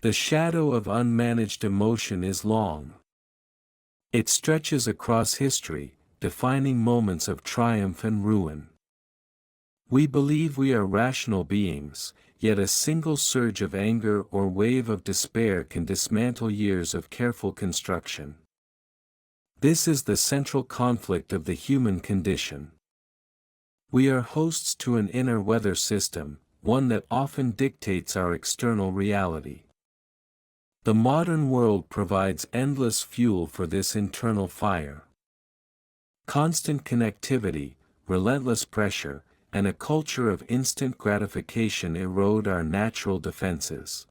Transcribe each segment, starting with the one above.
The shadow of unmanaged emotion is long. It stretches across history, defining moments of triumph and ruin. We believe we are rational beings, yet a single surge of anger or wave of despair can dismantle years of careful construction. This is the central conflict of the human condition. We are hosts to an inner weather system, one that often dictates our external reality. The modern world provides endless fuel for this internal fire. Constant connectivity, relentless pressure, and a culture of instant gratification erode our natural defenses.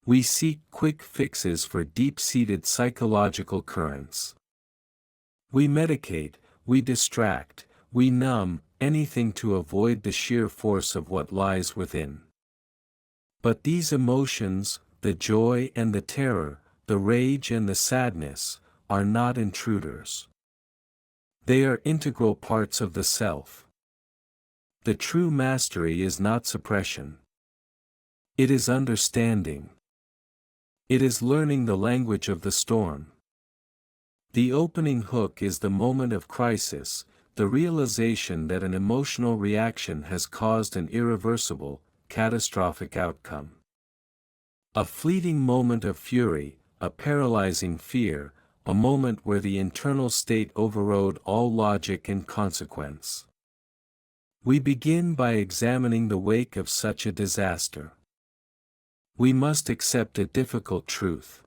We seek quick fixes for deep-seated psychological currents. We medicate, we distract, we numb, anything to avoid the sheer force of what lies within. But these emotions, the joy and the terror, the rage and the sadness, are not intruders. They are integral parts of the self. The true mastery is not suppression. It is understanding. It is learning the language of the storm. The opening hook is the moment of crisis, the realization that an emotional reaction has caused an irreversible, catastrophic outcome. A fleeting moment of fury, a paralyzing fear, a moment where the internal state overrode all logic and consequence. We begin by examining the wake of such a disaster. We must accept a difficult truth.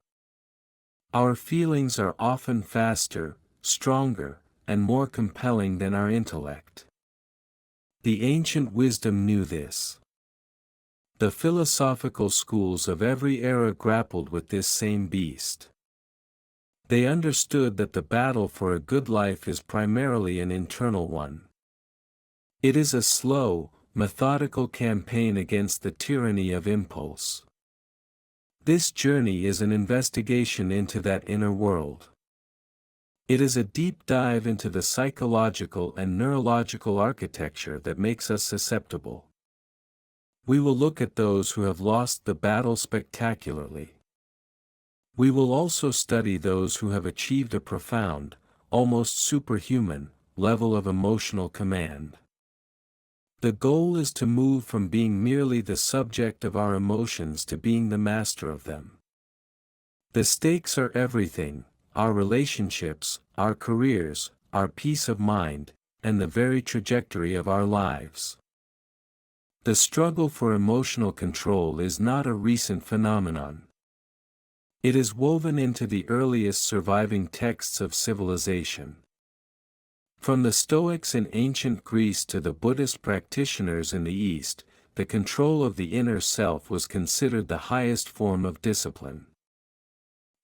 Our feelings are often faster, stronger, and more compelling than our intellect. The ancient wisdom knew this. The philosophical schools of every era grappled with this same beast. They understood that the battle for a good life is primarily an internal one. It is a slow, methodical campaign against the tyranny of impulse. This journey is an investigation into that inner world. It is a deep dive into the psychological and neurological architecture that makes us susceptible. We will look at those who have lost the battle spectacularly. We will also study those who have achieved a profound, almost superhuman, level of emotional command. The goal is to move from being merely the subject of our emotions to being the master of them. The stakes are everything: our relationships, our careers, our peace of mind, and the very trajectory of our lives. The struggle for emotional control is not a recent phenomenon. It is woven into the earliest surviving texts of civilization. From the Stoics in ancient Greece to the Buddhist practitioners in the East, the control of the inner self was considered the highest form of discipline.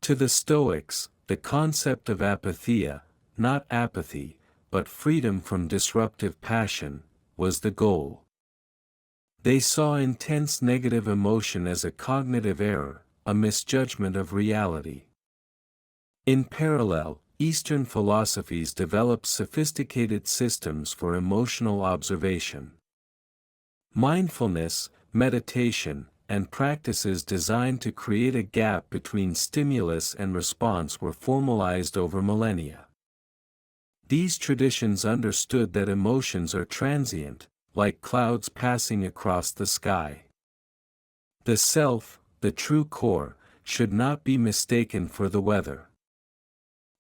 To the Stoics, the concept of apatheia, not apathy, but freedom from disruptive passion, was the goal. They saw intense negative emotion as a cognitive error, a misjudgment of reality. In parallel, Eastern philosophies developed sophisticated systems for emotional observation. Mindfulness, meditation, and practices designed to create a gap between stimulus and response were formalized over millennia. These traditions understood that emotions are transient, like clouds passing across the sky. The self, the true core, should not be mistaken for the weather.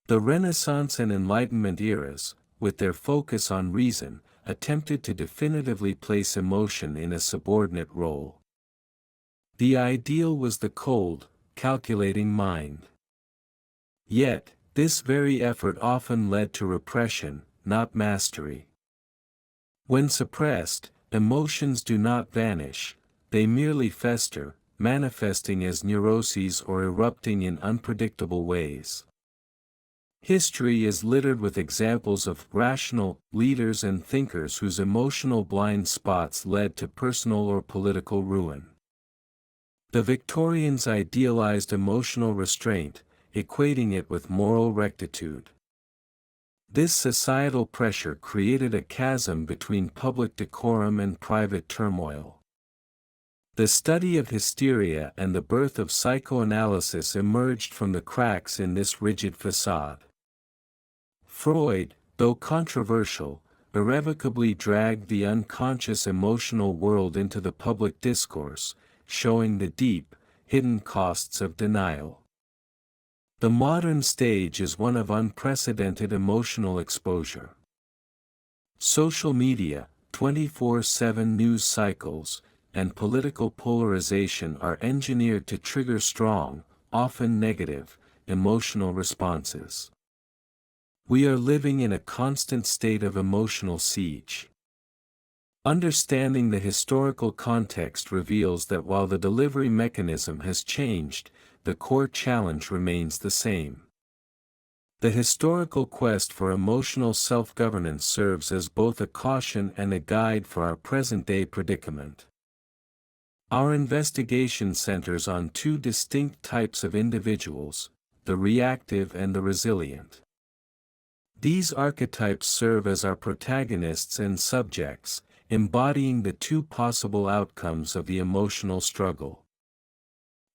The Renaissance and Enlightenment eras, with their focus on reason, attempted to definitively place emotion in a subordinate role. The ideal was the cold, calculating mind. Yet, this very effort often led to repression, not mastery. When suppressed, emotions do not vanish, they merely fester, manifesting as neuroses or erupting in unpredictable ways. History is littered with examples of rational leaders and thinkers whose emotional blind spots led to personal or political ruin. The Victorians idealized emotional restraint, equating it with moral rectitude. This societal pressure created a chasm between public decorum and private turmoil. The study of hysteria and the birth of psychoanalysis emerged from the cracks in this rigid facade. Freud, though controversial, irrevocably dragged the unconscious emotional world into the public discourse, showing the deep, hidden costs of denial. The modern stage is one of unprecedented emotional exposure. Social media, 24/7 news cycles, and political polarization are engineered to trigger strong, often negative, emotional responses. We are living in a constant state of emotional siege. Understanding the historical context reveals that while the delivery mechanism has changed, the core challenge remains the same. The historical quest for emotional self-governance serves as both a caution and a guide for our present-day predicament. Our investigation centers on two distinct types of individuals, the reactive and the resilient. These archetypes serve as our protagonists and subjects, embodying the two possible outcomes of the emotional struggle.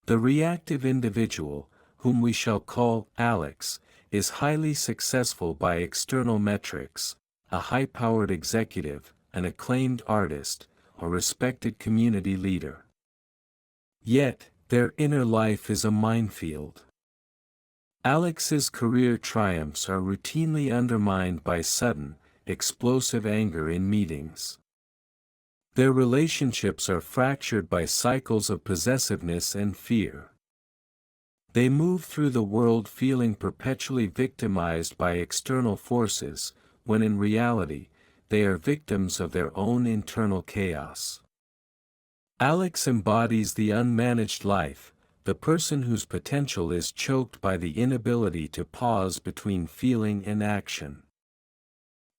The reactive individual, whom we shall call Alex, is highly successful by external metrics, a high-powered executive, an acclaimed artist, a respected community leader. Yet, their inner life is a minefield. Alex's career triumphs are routinely undermined by sudden, explosive anger in meetings. Their relationships are fractured by cycles of possessiveness and fear. They move through the world feeling perpetually victimized by external forces, when in reality, they are victims of their own internal chaos. Alex embodies the unmanaged life, the person whose potential is choked by the inability to pause between feeling and action.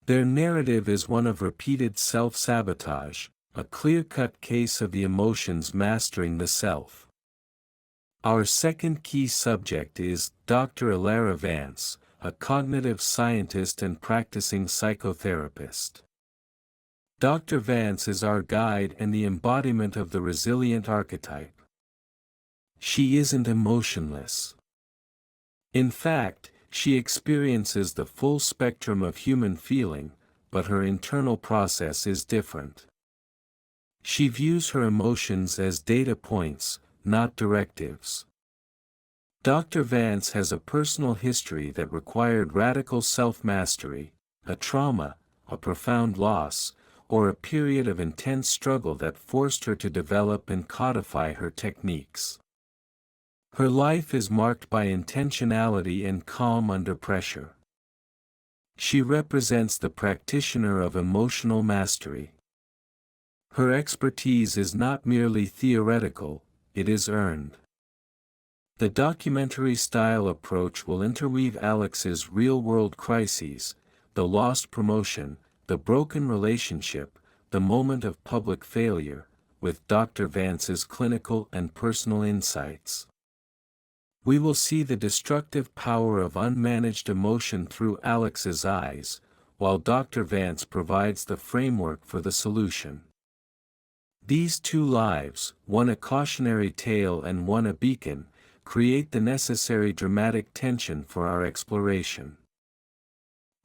Their narrative is one of repeated self-sabotage, a clear-cut case of the emotions mastering the self. Our second key subject is Dr. Elara Vance, a cognitive scientist and practicing psychotherapist. Dr. Vance is our guide and the embodiment of the resilient archetype. She isn't emotionless. In fact, she experiences the full spectrum of human feeling, but her internal process is different. She views her emotions as data points, not directives. Dr. Vance has a personal history that required radical self-mastery, a trauma, a profound loss, or a period of intense struggle that forced her to develop and codify her techniques. Her life is marked by intentionality and calm under pressure. She represents the practitioner of emotional mastery. Her expertise is not merely theoretical, it is earned. The documentary-style approach will interweave Alex's real-world crises, the lost promotion, the broken relationship, the moment of public failure, with Dr. Vance's clinical and personal insights. We will see the destructive power of unmanaged emotion through Alex's eyes, while Dr. Vance provides the framework for the solution. These two lives, one a cautionary tale and one a beacon, create the necessary dramatic tension for our exploration.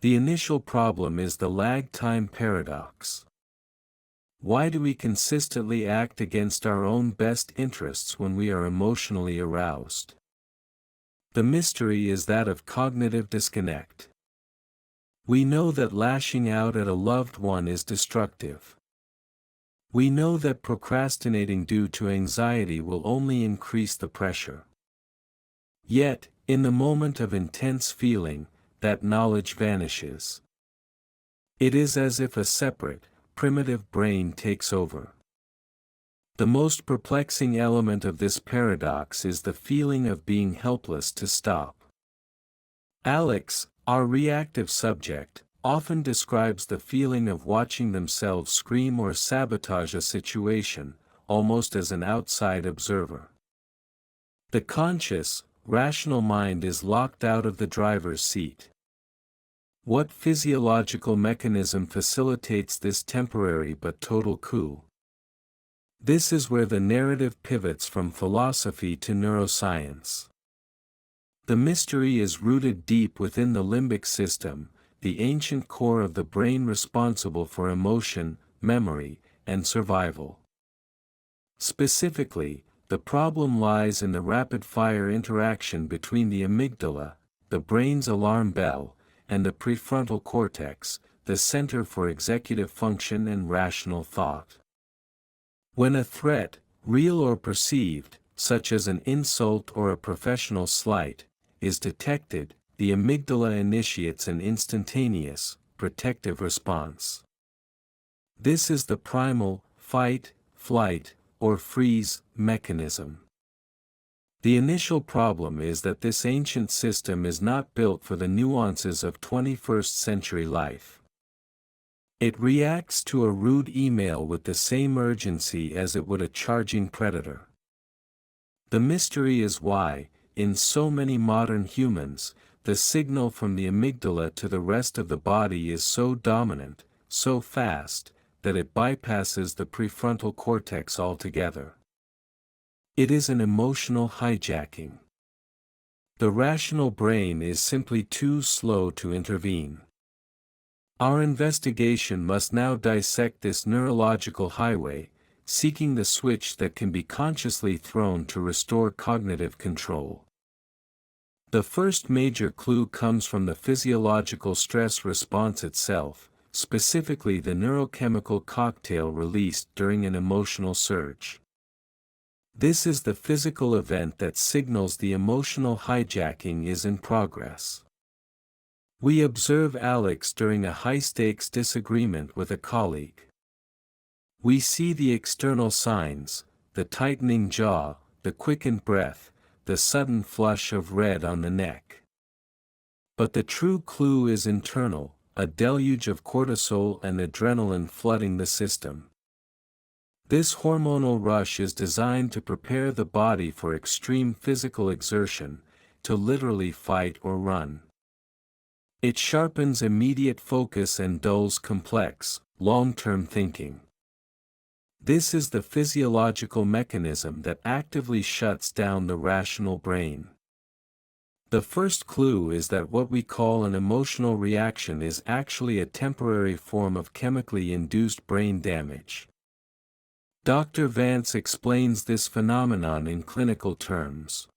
The initial problem is the lag time paradox. Why do we consistently act against our own best interests when we are emotionally aroused? The mystery is that of cognitive disconnect. We know that lashing out at a loved one is destructive. We know that procrastinating due to anxiety will only increase the pressure. Yet, in the moment of intense feeling, that knowledge vanishes. It is as if a separate, primitive brain takes over. The most perplexing element of this paradox is the feeling of being helpless to stop. Alex, our reactive subject, often describes the feeling of watching themselves scream or sabotage a situation, almost as an outside observer. The conscious, rational mind is locked out of the driver's seat. What physiological mechanism facilitates this temporary but total coup? This is where the narrative pivots from philosophy to neuroscience. The mystery is rooted deep within the limbic system, the ancient core of the brain responsible for emotion, memory, and survival. Specifically, the problem lies in the rapid-fire interaction between the amygdala, the brain's alarm bell, and the prefrontal cortex, the center for executive function and rational thought. When a threat, real or perceived, such as an insult or a professional slight, is detected, the amygdala initiates an instantaneous, protective response. This is the primal, fight, flight, or freeze mechanism. The initial problem is that this ancient system is not built for the nuances of 21st century life. It reacts to a rude email with the same urgency as it would a charging predator. The mystery is why, in so many modern humans, the signal from the amygdala to the rest of the body is so dominant, so fast, that it bypasses the prefrontal cortex altogether. It is an emotional hijacking. The rational brain is simply too slow to intervene. Our investigation must now dissect this neurological highway, seeking the switch that can be consciously thrown to restore cognitive control. The first major clue comes from the physiological stress response itself, specifically the neurochemical cocktail released during an emotional surge. This is the physical event that signals the emotional hijacking is in progress. We observe Alex during a high-stakes disagreement with a colleague. We see the external signs, the tightening jaw, the quickened breath, the sudden flush of red on the neck. But the true clue is internal, a deluge of cortisol and adrenaline flooding the system. This hormonal rush is designed to prepare the body for extreme physical exertion, to literally fight or run. It sharpens immediate focus and dulls complex, long-term thinking. This is the physiological mechanism that actively shuts down the rational brain. The first clue is that what we call an emotional reaction is actually a temporary form of chemically induced brain damage. Dr. Vance explains this phenomenon in clinical terms.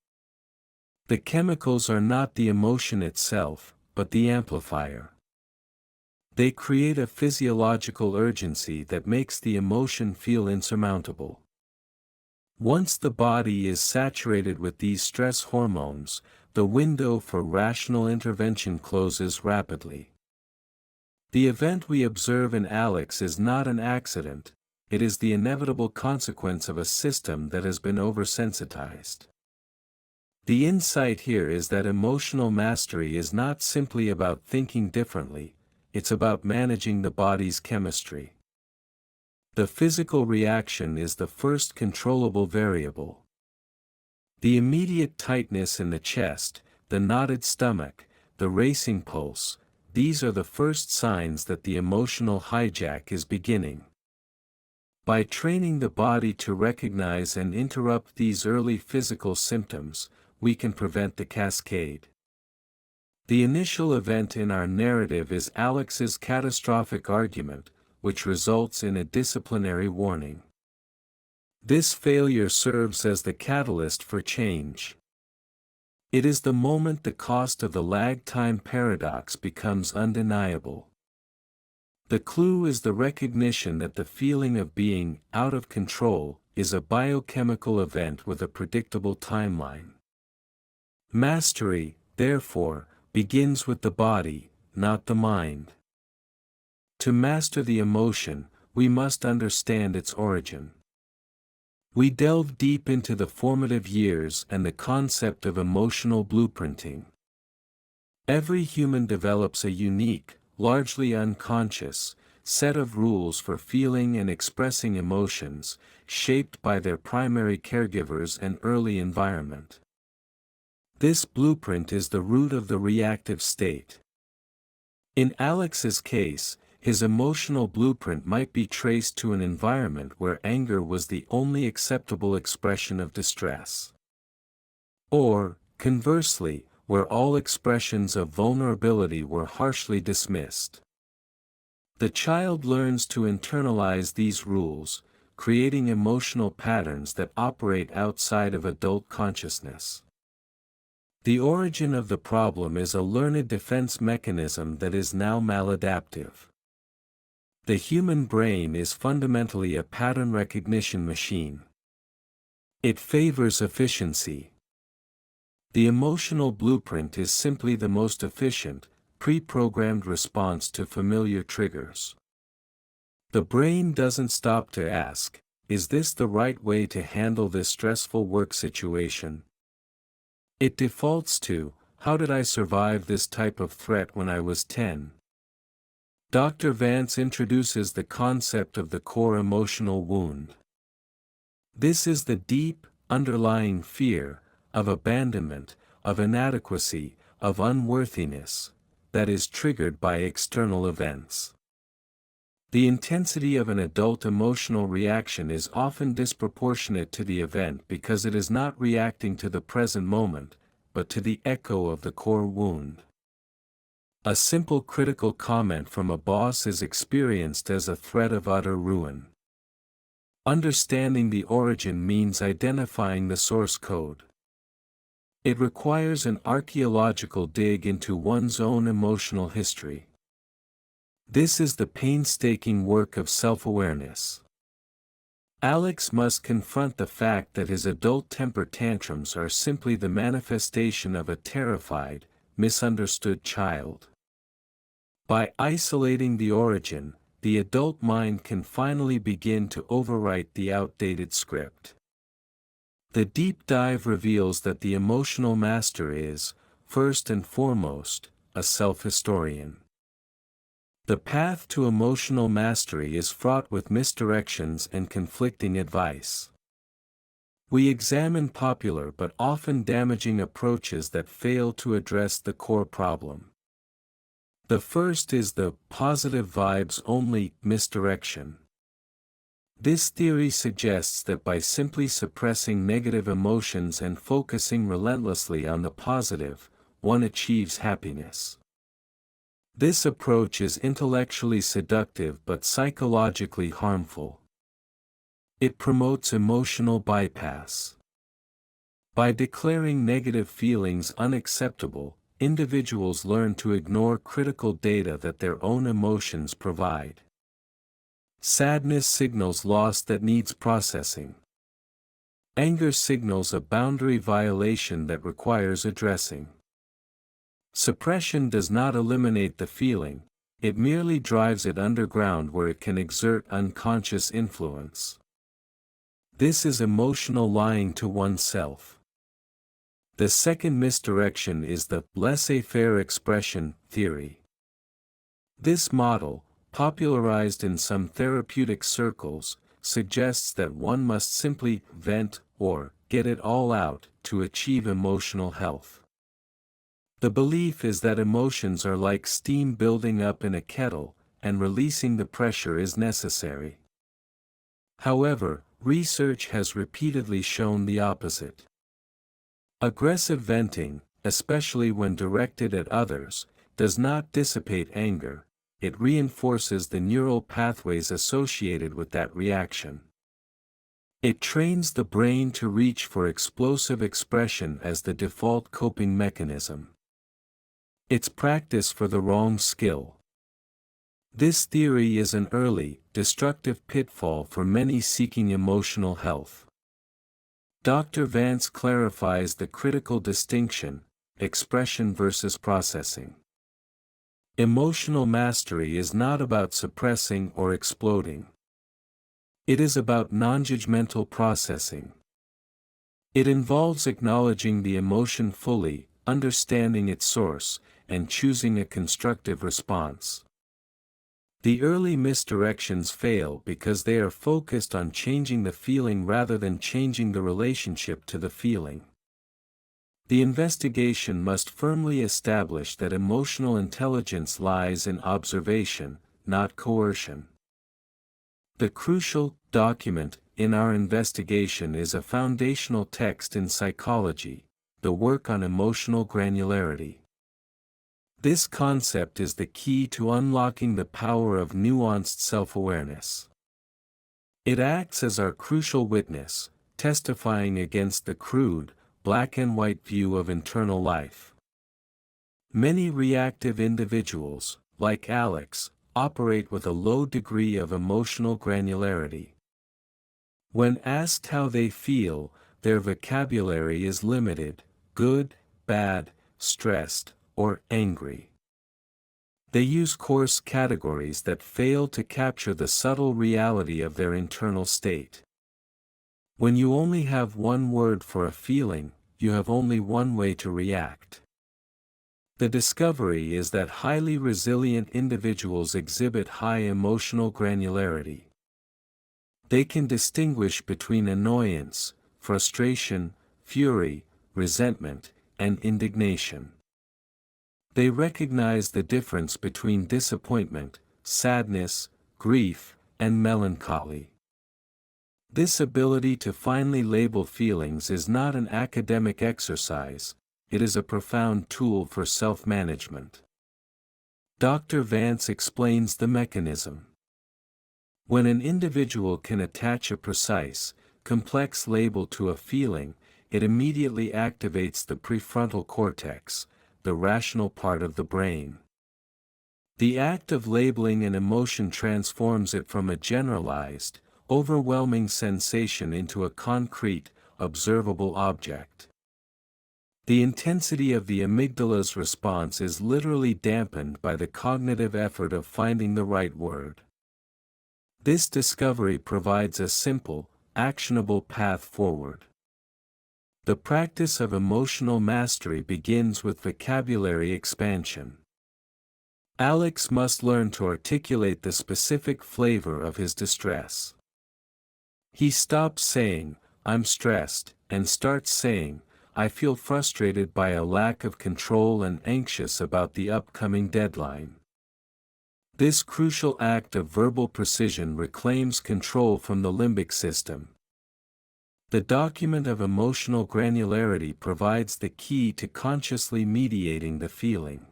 The chemicals are not the emotion itself, but the amplifier. They create a physiological urgency that makes the emotion feel insurmountable. Once the body is saturated with these stress hormones, the window for rational intervention closes rapidly. The event we observe in Alex is not an accident, it is the inevitable consequence of a system that has been oversensitized. The insight here is that emotional mastery is not simply about thinking differently, it's about managing the body's chemistry. The physical reaction is the first controllable variable. The immediate tightness in the chest, the knotted stomach, the racing pulse, these are the first signs that the emotional hijack is beginning. By training the body to recognize and interrupt these early physical symptoms, we can prevent the cascade. The initial event in our narrative is Alex's catastrophic argument, which results in a disciplinary warning. This failure serves as the catalyst for change. It is the moment the cost of the lag time paradox becomes undeniable. The clue is the recognition that the feeling of being out of control is a biochemical event with a predictable timeline. Mastery, therefore, begins with the body, not the mind. To master the emotion, we must understand its origin. We delve deep into the formative years and the concept of emotional blueprinting. Every human develops a unique, largely unconscious, set of rules for feeling and expressing emotions, shaped by their primary caregivers and early environment. This blueprint is the root of the reactive state. In Alex's case, his emotional blueprint might be traced to an environment where anger was the only acceptable expression of distress. Or, conversely, where all expressions of vulnerability were harshly dismissed. The child learns to internalize these rules, creating emotional patterns that operate outside of adult consciousness. The origin of the problem is a learned defense mechanism that is now maladaptive. The human brain is fundamentally a pattern recognition machine. It favors efficiency. The emotional blueprint is simply the most efficient, pre-programmed response to familiar triggers. The brain doesn't stop to ask, is this the right way to handle this stressful work situation? It defaults to, how did I survive this type of threat when I was 10? Dr. Vance introduces the concept of the core emotional wound. This is the deep, underlying fear, of abandonment, of inadequacy, of unworthiness, that is triggered by external events. The intensity of an adult emotional reaction is often disproportionate to the event because it is not reacting to the present moment, but to the echo of the core wound. A simple critical comment from a boss is experienced as a threat of utter ruin. Understanding the origin means identifying the source code. It requires an archaeological dig into one's own emotional history. This is the painstaking work of self-awareness. Alex must confront the fact that his adult temper tantrums are simply the manifestation of a terrified, misunderstood child. By isolating the origin, the adult mind can finally begin to overwrite the outdated script. The deep dive reveals that the emotional master is, first and foremost, a self-historian. The path to emotional mastery is fraught with misdirections and conflicting advice. We examine popular but often damaging approaches that fail to address the core problem. The first is the positive vibes only misdirection. This theory suggests that by simply suppressing negative emotions and focusing relentlessly on the positive, one achieves happiness. This approach is intellectually seductive but psychologically harmful. It promotes emotional bypass. By declaring negative feelings unacceptable, individuals learn to ignore critical data that their own emotions provide. Sadness signals loss that needs processing. Anger signals a boundary violation that requires addressing. Suppression does not eliminate the feeling, it merely drives it underground where it can exert unconscious influence. This is emotional lying to oneself. The second misdirection is the laissez-faire expression theory. This model, popularized in some therapeutic circles, suggests that one must simply vent or get it all out to achieve emotional health. The belief is that emotions are like steam building up in a kettle, and releasing the pressure is necessary. However, research has repeatedly shown the opposite. Aggressive venting, especially when directed at others, does not dissipate anger, it reinforces the neural pathways associated with that reaction. It trains the brain to reach for explosive expression as the default coping mechanism. It's practice for the wrong skill. This theory is an early, destructive pitfall for many seeking emotional health. Dr. Vance clarifies the critical distinction, expression versus processing. Emotional mastery is not about suppressing or exploding. It is about non-judgmental processing. It involves acknowledging the emotion fully, understanding its source, and choosing a constructive response. The early misdirections fail because they are focused on changing the feeling rather than changing the relationship to the feeling. The investigation must firmly establish that emotional intelligence lies in observation, not coercion. The crucial document in our investigation is a foundational text in psychology, the work on emotional granularity. This concept is the key to unlocking the power of nuanced self-awareness. It acts as our crucial witness, testifying against the crude, black-and-white view of internal life. Many reactive individuals, like Alex, operate with a low degree of emotional granularity. When asked how they feel, their vocabulary is limited: good, bad, stressed, or angry. They use coarse categories that fail to capture the subtle reality of their internal state. When you only have one word for a feeling, you have only one way to react. The discovery is that highly resilient individuals exhibit high emotional granularity. They can distinguish between annoyance, frustration, fury, resentment, and indignation. They recognize the difference between disappointment, sadness, grief, and melancholy. This ability to finely label feelings is not an academic exercise, it is a profound tool for self-management. Dr. Vance explains the mechanism. When an individual can attach a precise, complex label to a feeling, it immediately activates the prefrontal cortex, the rational part of the brain. The act of labeling an emotion transforms it from a generalized, overwhelming sensation into a concrete, observable object. The intensity of the amygdala's response is literally dampened by the cognitive effort of finding the right word. This discovery provides a simple, actionable path forward. The practice of emotional mastery begins with vocabulary expansion. Alex must learn to articulate the specific flavor of his distress. He stops saying, "I'm stressed," and starts saying, "I feel frustrated by a lack of control and anxious about the upcoming deadline." This crucial act of verbal precision reclaims control from the limbic system. The document of emotional granularity provides the key to consciously mediating the feeling.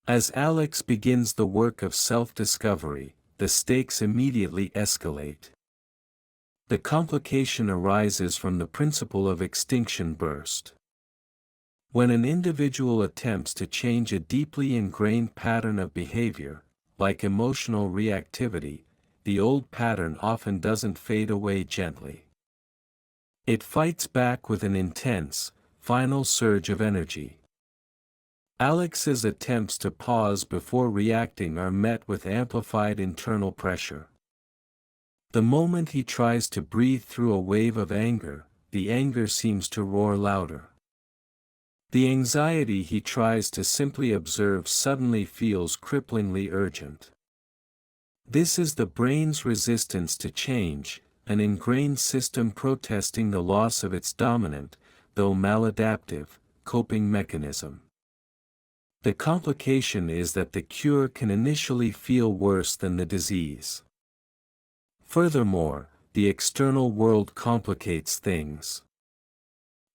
As Alex begins the work of self-discovery, the stakes immediately escalate. The complication arises from the principle of extinction burst. When an individual attempts to change a deeply ingrained pattern of behavior, like emotional reactivity, the old pattern often doesn't fade away gently. It fights back with an intense, final surge of energy. Alex's attempts to pause before reacting are met with amplified internal pressure. The moment he tries to breathe through a wave of anger, the anger seems to roar louder. The anxiety he tries to simply observe suddenly feels cripplingly urgent. This is the brain's resistance to change, an ingrained system protesting the loss of its dominant, though maladaptive, coping mechanism. The complication is that the cure can initially feel worse than the disease. Furthermore, the external world complicates things.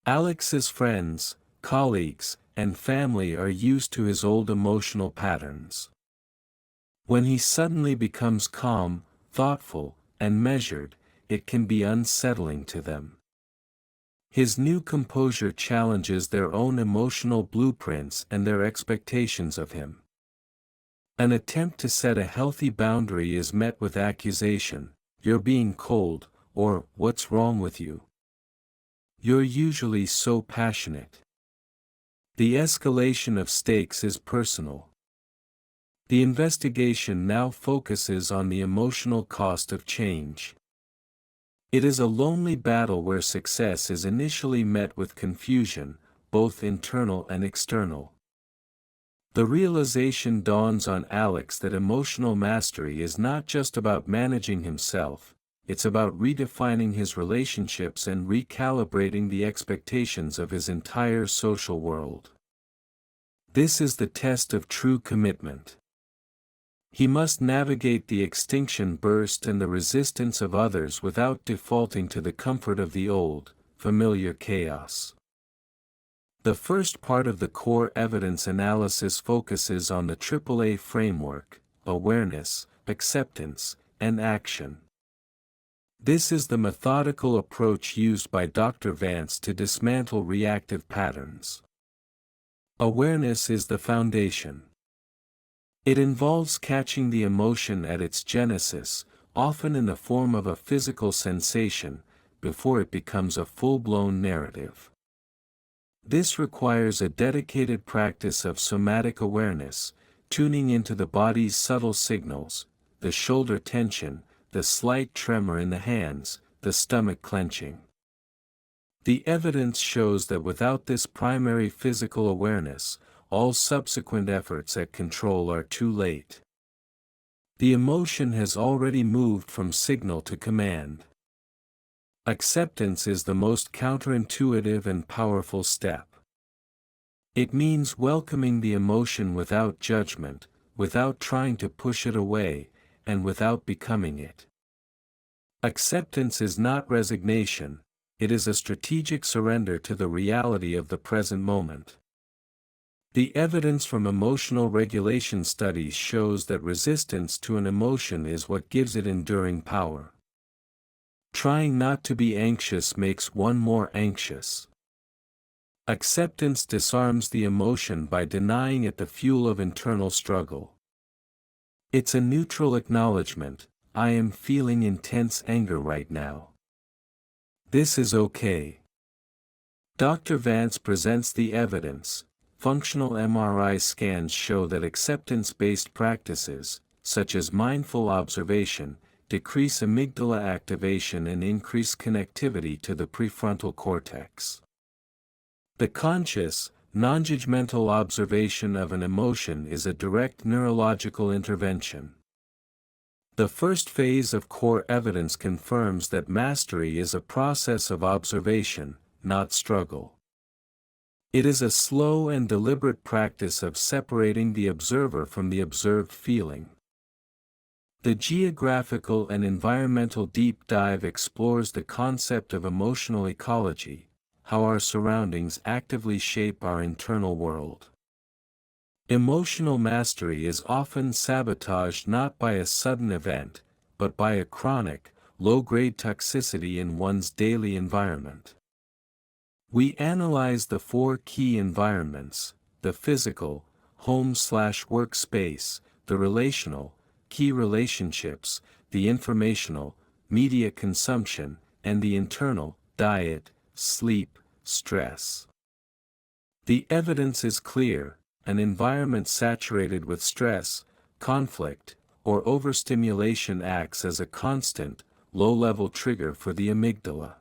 Alex's friends, colleagues, and family are used to his old emotional patterns. When he suddenly becomes calm, thoughtful, and measured, it can be unsettling to them. His new composure challenges their own emotional blueprints and their expectations of him. An attempt to set a healthy boundary is met with accusation: "You're being cold," or "What's wrong with you? You're usually so passionate." The escalation of stakes is personal. The investigation now focuses on the emotional cost of change. It is a lonely battle where success is initially met with confusion, both internal and external. The realization dawns on Alex that emotional mastery is not just about managing himself, it's about redefining his relationships and recalibrating the expectations of his entire social world. This is the test of true commitment. He must navigate the extinction burst and the resistance of others without defaulting to the comfort of the old, familiar chaos. The first part of the core evidence analysis focuses on the AAA framework: awareness, acceptance, and action. This is the methodical approach used by Dr. Vance to dismantle reactive patterns. Awareness is the foundation. It involves catching the emotion at its genesis, often in the form of a physical sensation, before it becomes a full-blown narrative. This requires a dedicated practice of somatic awareness, tuning into the body's subtle signals, the shoulder tension, the slight tremor in the hands, the stomach clenching. The evidence shows that without this primary physical awareness, all subsequent efforts at control are too late. The emotion has already moved from signal to command. Acceptance is the most counterintuitive and powerful step. It means welcoming the emotion without judgment, without trying to push it away, and without becoming it. Acceptance is not resignation, it is a strategic surrender to the reality of the present moment. The evidence from emotional regulation studies shows that resistance to an emotion is what gives it enduring power. Trying not to be anxious makes one more anxious. Acceptance disarms the emotion by denying it the fuel of internal struggle. It's a neutral acknowledgement: I am feeling intense anger right now. This is okay. Dr. Vance presents the evidence. Functional MRI scans show that acceptance-based practices, such as mindful observation, decrease amygdala activation and increase connectivity to the prefrontal cortex. The conscious, non-judgmental observation of an emotion is a direct neurological intervention. The first phase of core evidence confirms that mastery is a process of observation, not struggle. It is a slow and deliberate practice of separating the observer from the observed feeling. The geographical and environmental deep dive explores the concept of emotional ecology, how our surroundings actively shape our internal world. Emotional mastery is often sabotaged not by a sudden event, but by a chronic, low-grade toxicity in one's daily environment. We analyze the four key environments: the physical, home/workspace, the relational, key relationships, the informational, media consumption, and the internal, diet, sleep, stress. The evidence is clear: an environment saturated with stress, conflict, or overstimulation acts as a constant, low-level trigger for the amygdala.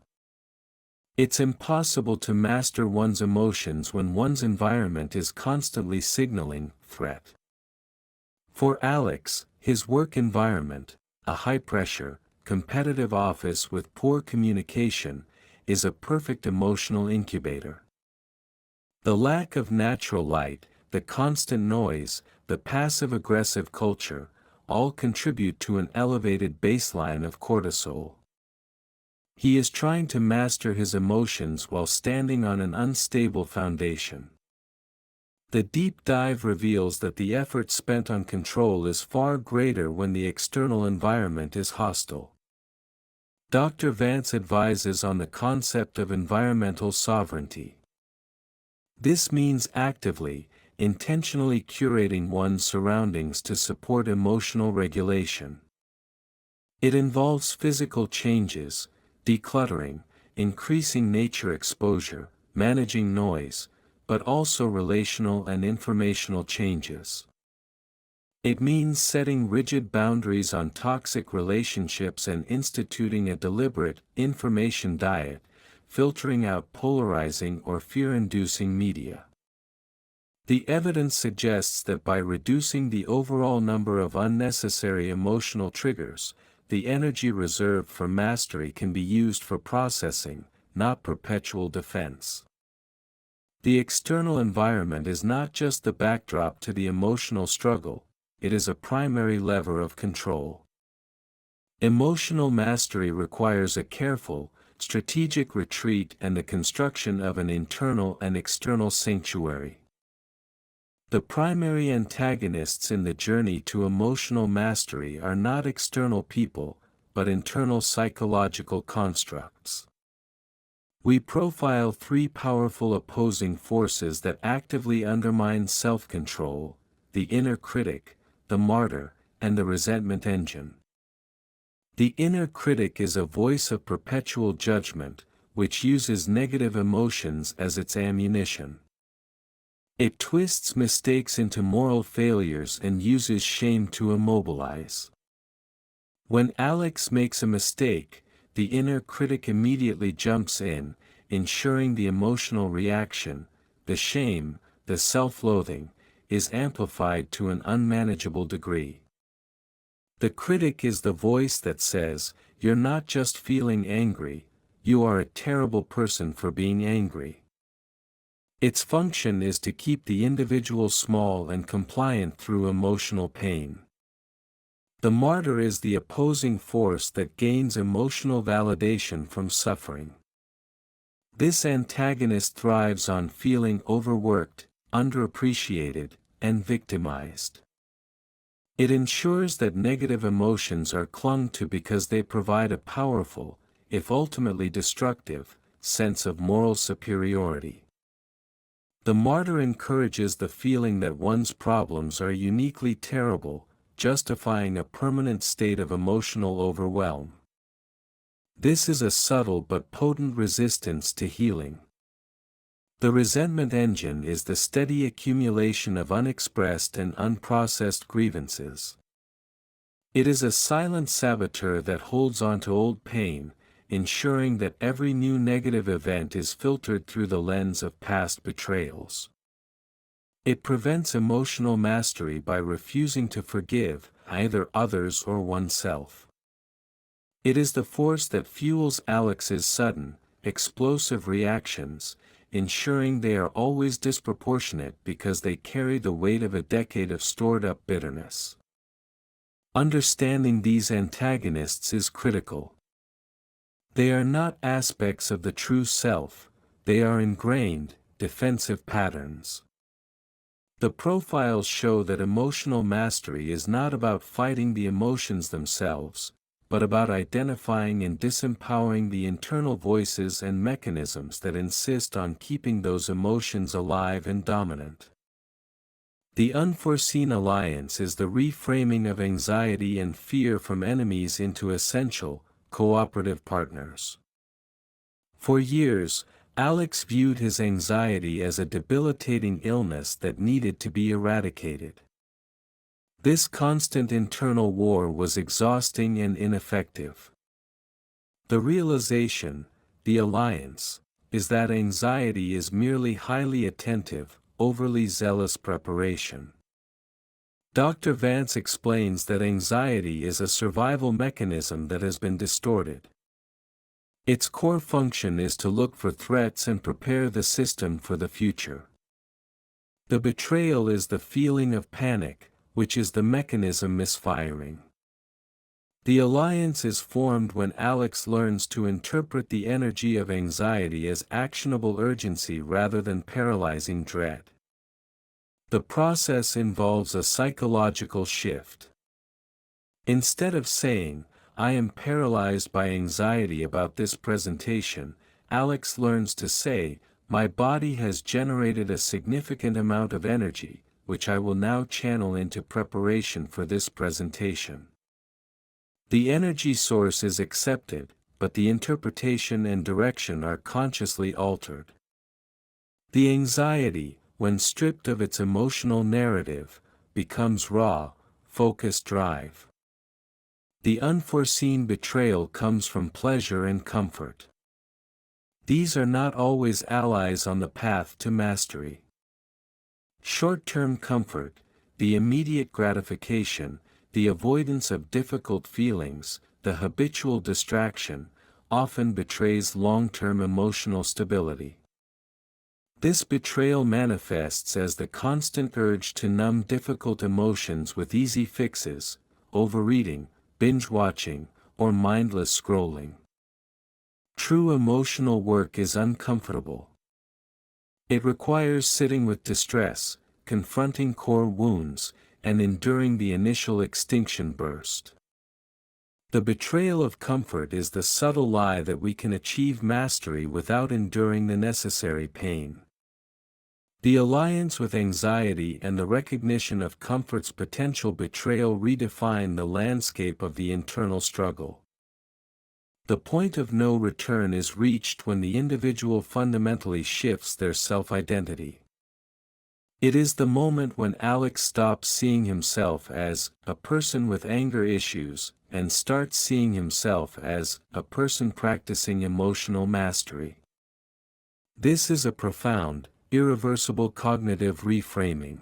It's impossible to master one's emotions when one's environment is constantly signaling threat. For Alex, his work environment, a high-pressure, competitive office with poor communication, is a perfect emotional incubator. The lack of natural light, the constant noise, the passive-aggressive culture, all contribute to an elevated baseline of cortisol. He is trying to master his emotions while standing on an unstable foundation. The deep dive reveals that the effort spent on control is far greater when the external environment is hostile. Dr. Vance advises on the concept of environmental sovereignty. This means actively, intentionally curating one's surroundings to support emotional regulation. It involves physical changes, decluttering, increasing nature exposure, managing noise, but also relational and informational changes. It means setting rigid boundaries on toxic relationships and instituting a deliberate, information diet, filtering out polarizing or fear-inducing media. The evidence suggests that by reducing the overall number of unnecessary emotional triggers, the energy reserved for mastery can be used for processing, not perpetual defense. The external environment is not just the backdrop to the emotional struggle, it is a primary lever of control. Emotional mastery requires a careful, strategic retreat and the construction of an internal and external sanctuary. The primary antagonists in the journey to emotional mastery are not external people, but internal psychological constructs. We profile three powerful opposing forces that actively undermine self-control: the inner critic, the martyr, and the resentment engine. The inner critic is a voice of perpetual judgment, which uses negative emotions as its ammunition. It twists mistakes into moral failures and uses shame to immobilize. When Alex makes a mistake, the inner critic immediately jumps in, ensuring the emotional reaction, the shame, the self-loathing, is amplified to an unmanageable degree. The critic is the voice that says, "You're not just feeling angry, you are a terrible person for being angry." Its function is to keep the individual small and compliant through emotional pain. The martyr is the opposing force that gains emotional validation from suffering. This antagonist thrives on feeling overworked, underappreciated, and victimized. It ensures that negative emotions are clung to because they provide a powerful, if ultimately destructive, sense of moral superiority. The martyr encourages the feeling that one's problems are uniquely terrible, justifying a permanent state of emotional overwhelm. This is a subtle but potent resistance to healing. The resentment engine is the steady accumulation of unexpressed and unprocessed grievances. It is a silent saboteur that holds onto old pain, ensuring that every new negative event is filtered through the lens of past betrayals. It prevents emotional mastery by refusing to forgive either others or oneself. It is the force that fuels Alex's sudden, explosive reactions, ensuring they are always disproportionate because they carry the weight of a decade of stored-up bitterness. Understanding these antagonists is critical. They are not aspects of the true self, they are ingrained, defensive patterns. The profiles show that emotional mastery is not about fighting the emotions themselves, but about identifying and disempowering the internal voices and mechanisms that insist on keeping those emotions alive and dominant. The unforeseen alliance is the reframing of anxiety and fear from enemies into essential, cooperative partners. For years, Alex viewed his anxiety as a debilitating illness that needed to be eradicated. This constant internal war was exhausting and ineffective. The realization, the alliance, is that anxiety is merely highly attentive, overly zealous preparation. Dr. Vance explains that anxiety is a survival mechanism that has been distorted. Its core function is to look for threats and prepare the system for the future. The betrayal is the feeling of panic, which is the mechanism misfiring. The alliance is formed when Alex learns to interpret the energy of anxiety as actionable urgency rather than paralyzing dread. The process involves a psychological shift. Instead of saying, "I am paralyzed by anxiety about this presentation," Alex learns to say, "My body has generated a significant amount of energy, which I will now channel into preparation for this presentation." The energy source is accepted, but the interpretation and direction are consciously altered. The anxiety, when stripped of its emotional narrative, becomes raw, focused drive. The unforeseen betrayal comes from pleasure and comfort. These are not always allies on the path to mastery. Short-term comfort, the immediate gratification, the avoidance of difficult feelings, the habitual distraction, often betrays long-term emotional stability. This betrayal manifests as the constant urge to numb difficult emotions with easy fixes, overeating, binge-watching, or mindless scrolling. True emotional work is uncomfortable. It requires sitting with distress, confronting core wounds, and enduring the initial extinction burst. The betrayal of comfort is the subtle lie that we can achieve mastery without enduring the necessary pain. The alliance with anxiety and the recognition of comfort's potential betrayal redefine the landscape of the internal struggle. The point of no return is reached when the individual fundamentally shifts their self-identity. It is the moment when Alex stops seeing himself as a person with anger issues and starts seeing himself as a person practicing emotional mastery. This is a profound, irreversible cognitive reframing.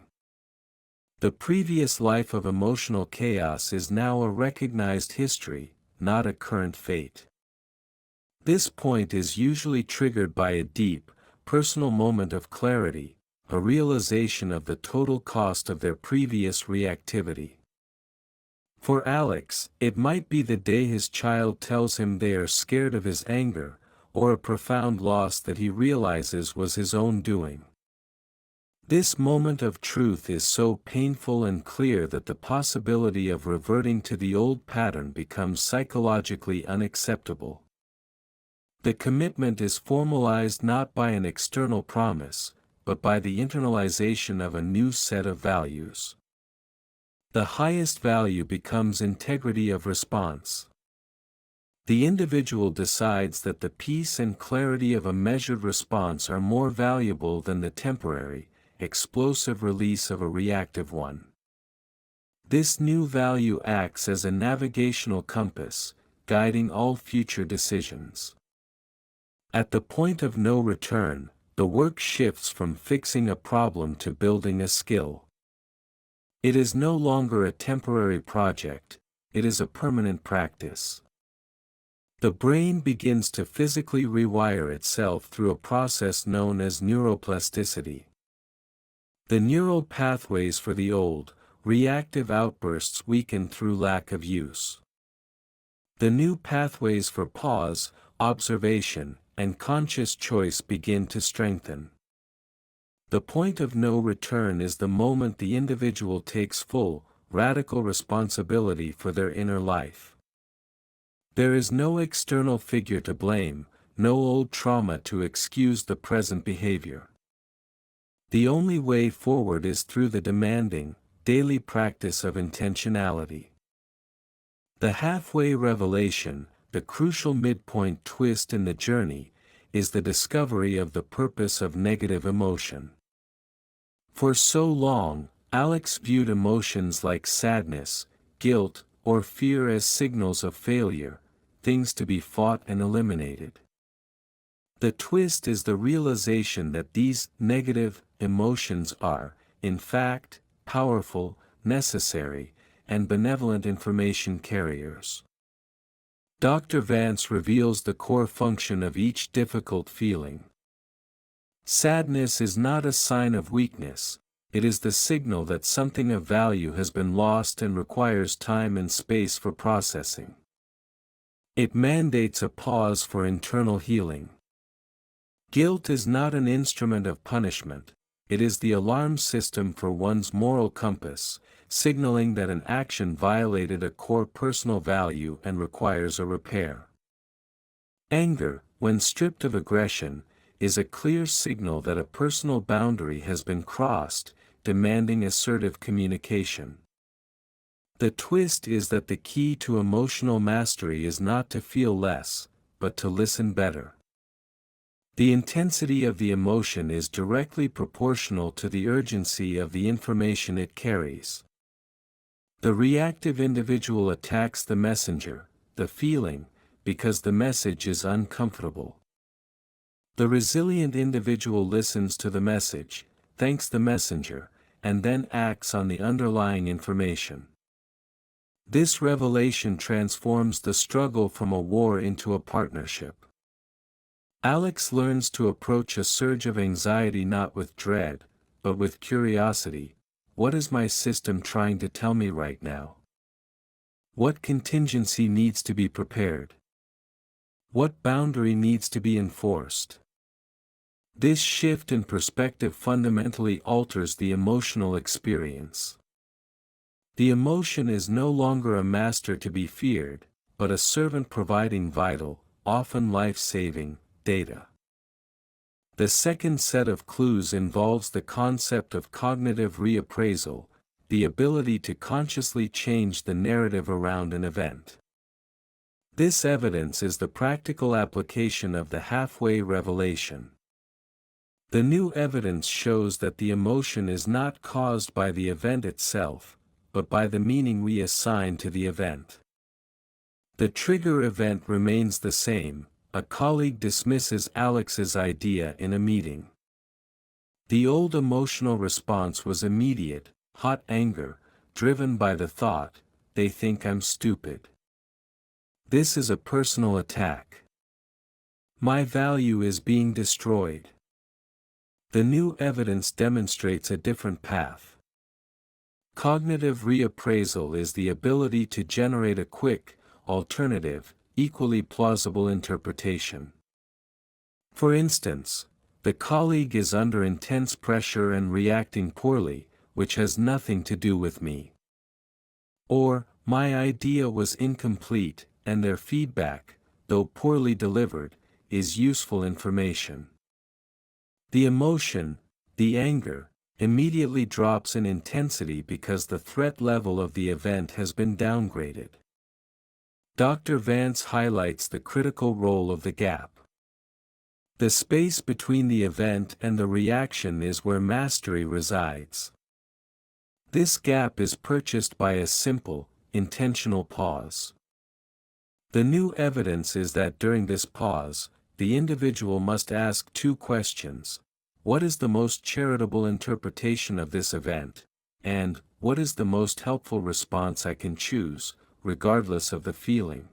The previous life of emotional chaos is now a recognized history, not a current fate. This point is usually triggered by a deep, personal moment of clarity, a realization of the total cost of their previous reactivity. For Alex, it might be the day his child tells him they are scared of his anger, or a profound loss that he realizes was his own doing. This moment of truth is so painful and clear that the possibility of reverting to the old pattern becomes psychologically unacceptable. The commitment is formalized not by an external promise, but by the internalization of a new set of values. The highest value becomes integrity of response. The individual decides that the peace and clarity of a measured response are more valuable than the temporary, explosive release of a reactive one. This new value acts as a navigational compass, guiding all future decisions. At the point of no return, the work shifts from fixing a problem to building a skill. It is no longer a temporary project, it is a permanent practice. The brain begins to physically rewire itself through a process known as neuroplasticity. The neural pathways for the old, reactive outbursts weaken through lack of use. The new pathways for pause, observation, and conscious choice begin to strengthen. The point of no return is the moment the individual takes full, radical responsibility for their inner life. There is no external figure to blame, no old trauma to excuse the present behavior. The only way forward is through the demanding, daily practice of intentionality. The halfway revelation, the crucial midpoint twist in the journey, is the discovery of the purpose of negative emotion. For so long, Alex viewed emotions like sadness, guilt, or fear as signals of failure, things to be fought and eliminated. The twist is the realization that these negative emotions are, in fact, powerful, necessary, and benevolent information carriers. Dr. Vance reveals the core function of each difficult feeling. Sadness is not a sign of weakness, it is the signal that something of value has been lost and requires time and space for processing. It mandates a pause for internal healing. Guilt is not an instrument of punishment, it is the alarm system for one's moral compass, signaling that an action violated a core personal value and requires a repair. Anger, when stripped of aggression, is a clear signal that a personal boundary has been crossed, demanding assertive communication. The twist is that the key to emotional mastery is not to feel less, but to listen better. The intensity of the emotion is directly proportional to the urgency of the information it carries. The reactive individual attacks the messenger, the feeling, because the message is uncomfortable. The resilient individual listens to the message, thanks the messenger, and then acts on the underlying information. This revelation transforms the struggle from a war into a partnership. Alex learns to approach a surge of anxiety not with dread, but with curiosity. What is my system trying to tell me right now? What contingency needs to be prepared? What boundary needs to be enforced? This shift in perspective fundamentally alters the emotional experience. The emotion is no longer a master to be feared, but a servant providing vital, often life-saving, data. The second set of clues involves the concept of cognitive reappraisal, the ability to consciously change the narrative around an event. This evidence is the practical application of the halfway revelation. The new evidence shows that the emotion is not caused by the event itself, but by the meaning we assign to the event. The trigger event remains the same. A colleague dismisses Alex's idea in a meeting. The old emotional response was immediate, hot anger, driven by the thought, they think I'm stupid. This is a personal attack. My value is being destroyed. The new evidence demonstrates a different path. Cognitive reappraisal is the ability to generate a quick, alternative, equally plausible interpretation. For instance, the colleague is under intense pressure and reacting poorly, which has nothing to do with me. Or, my idea was incomplete, and their feedback, though poorly delivered, is useful information. The emotion, the anger, immediately drops in intensity because the threat level of the event has been downgraded. Dr. Vance highlights the critical role of the gap. The space between the event and the reaction is where mastery resides. This gap is purchased by a simple, intentional pause. The new evidence is that during this pause, the individual must ask two questions. What is the most charitable interpretation of this event? And, what is the most helpful response I can choose, regardless of the feeling?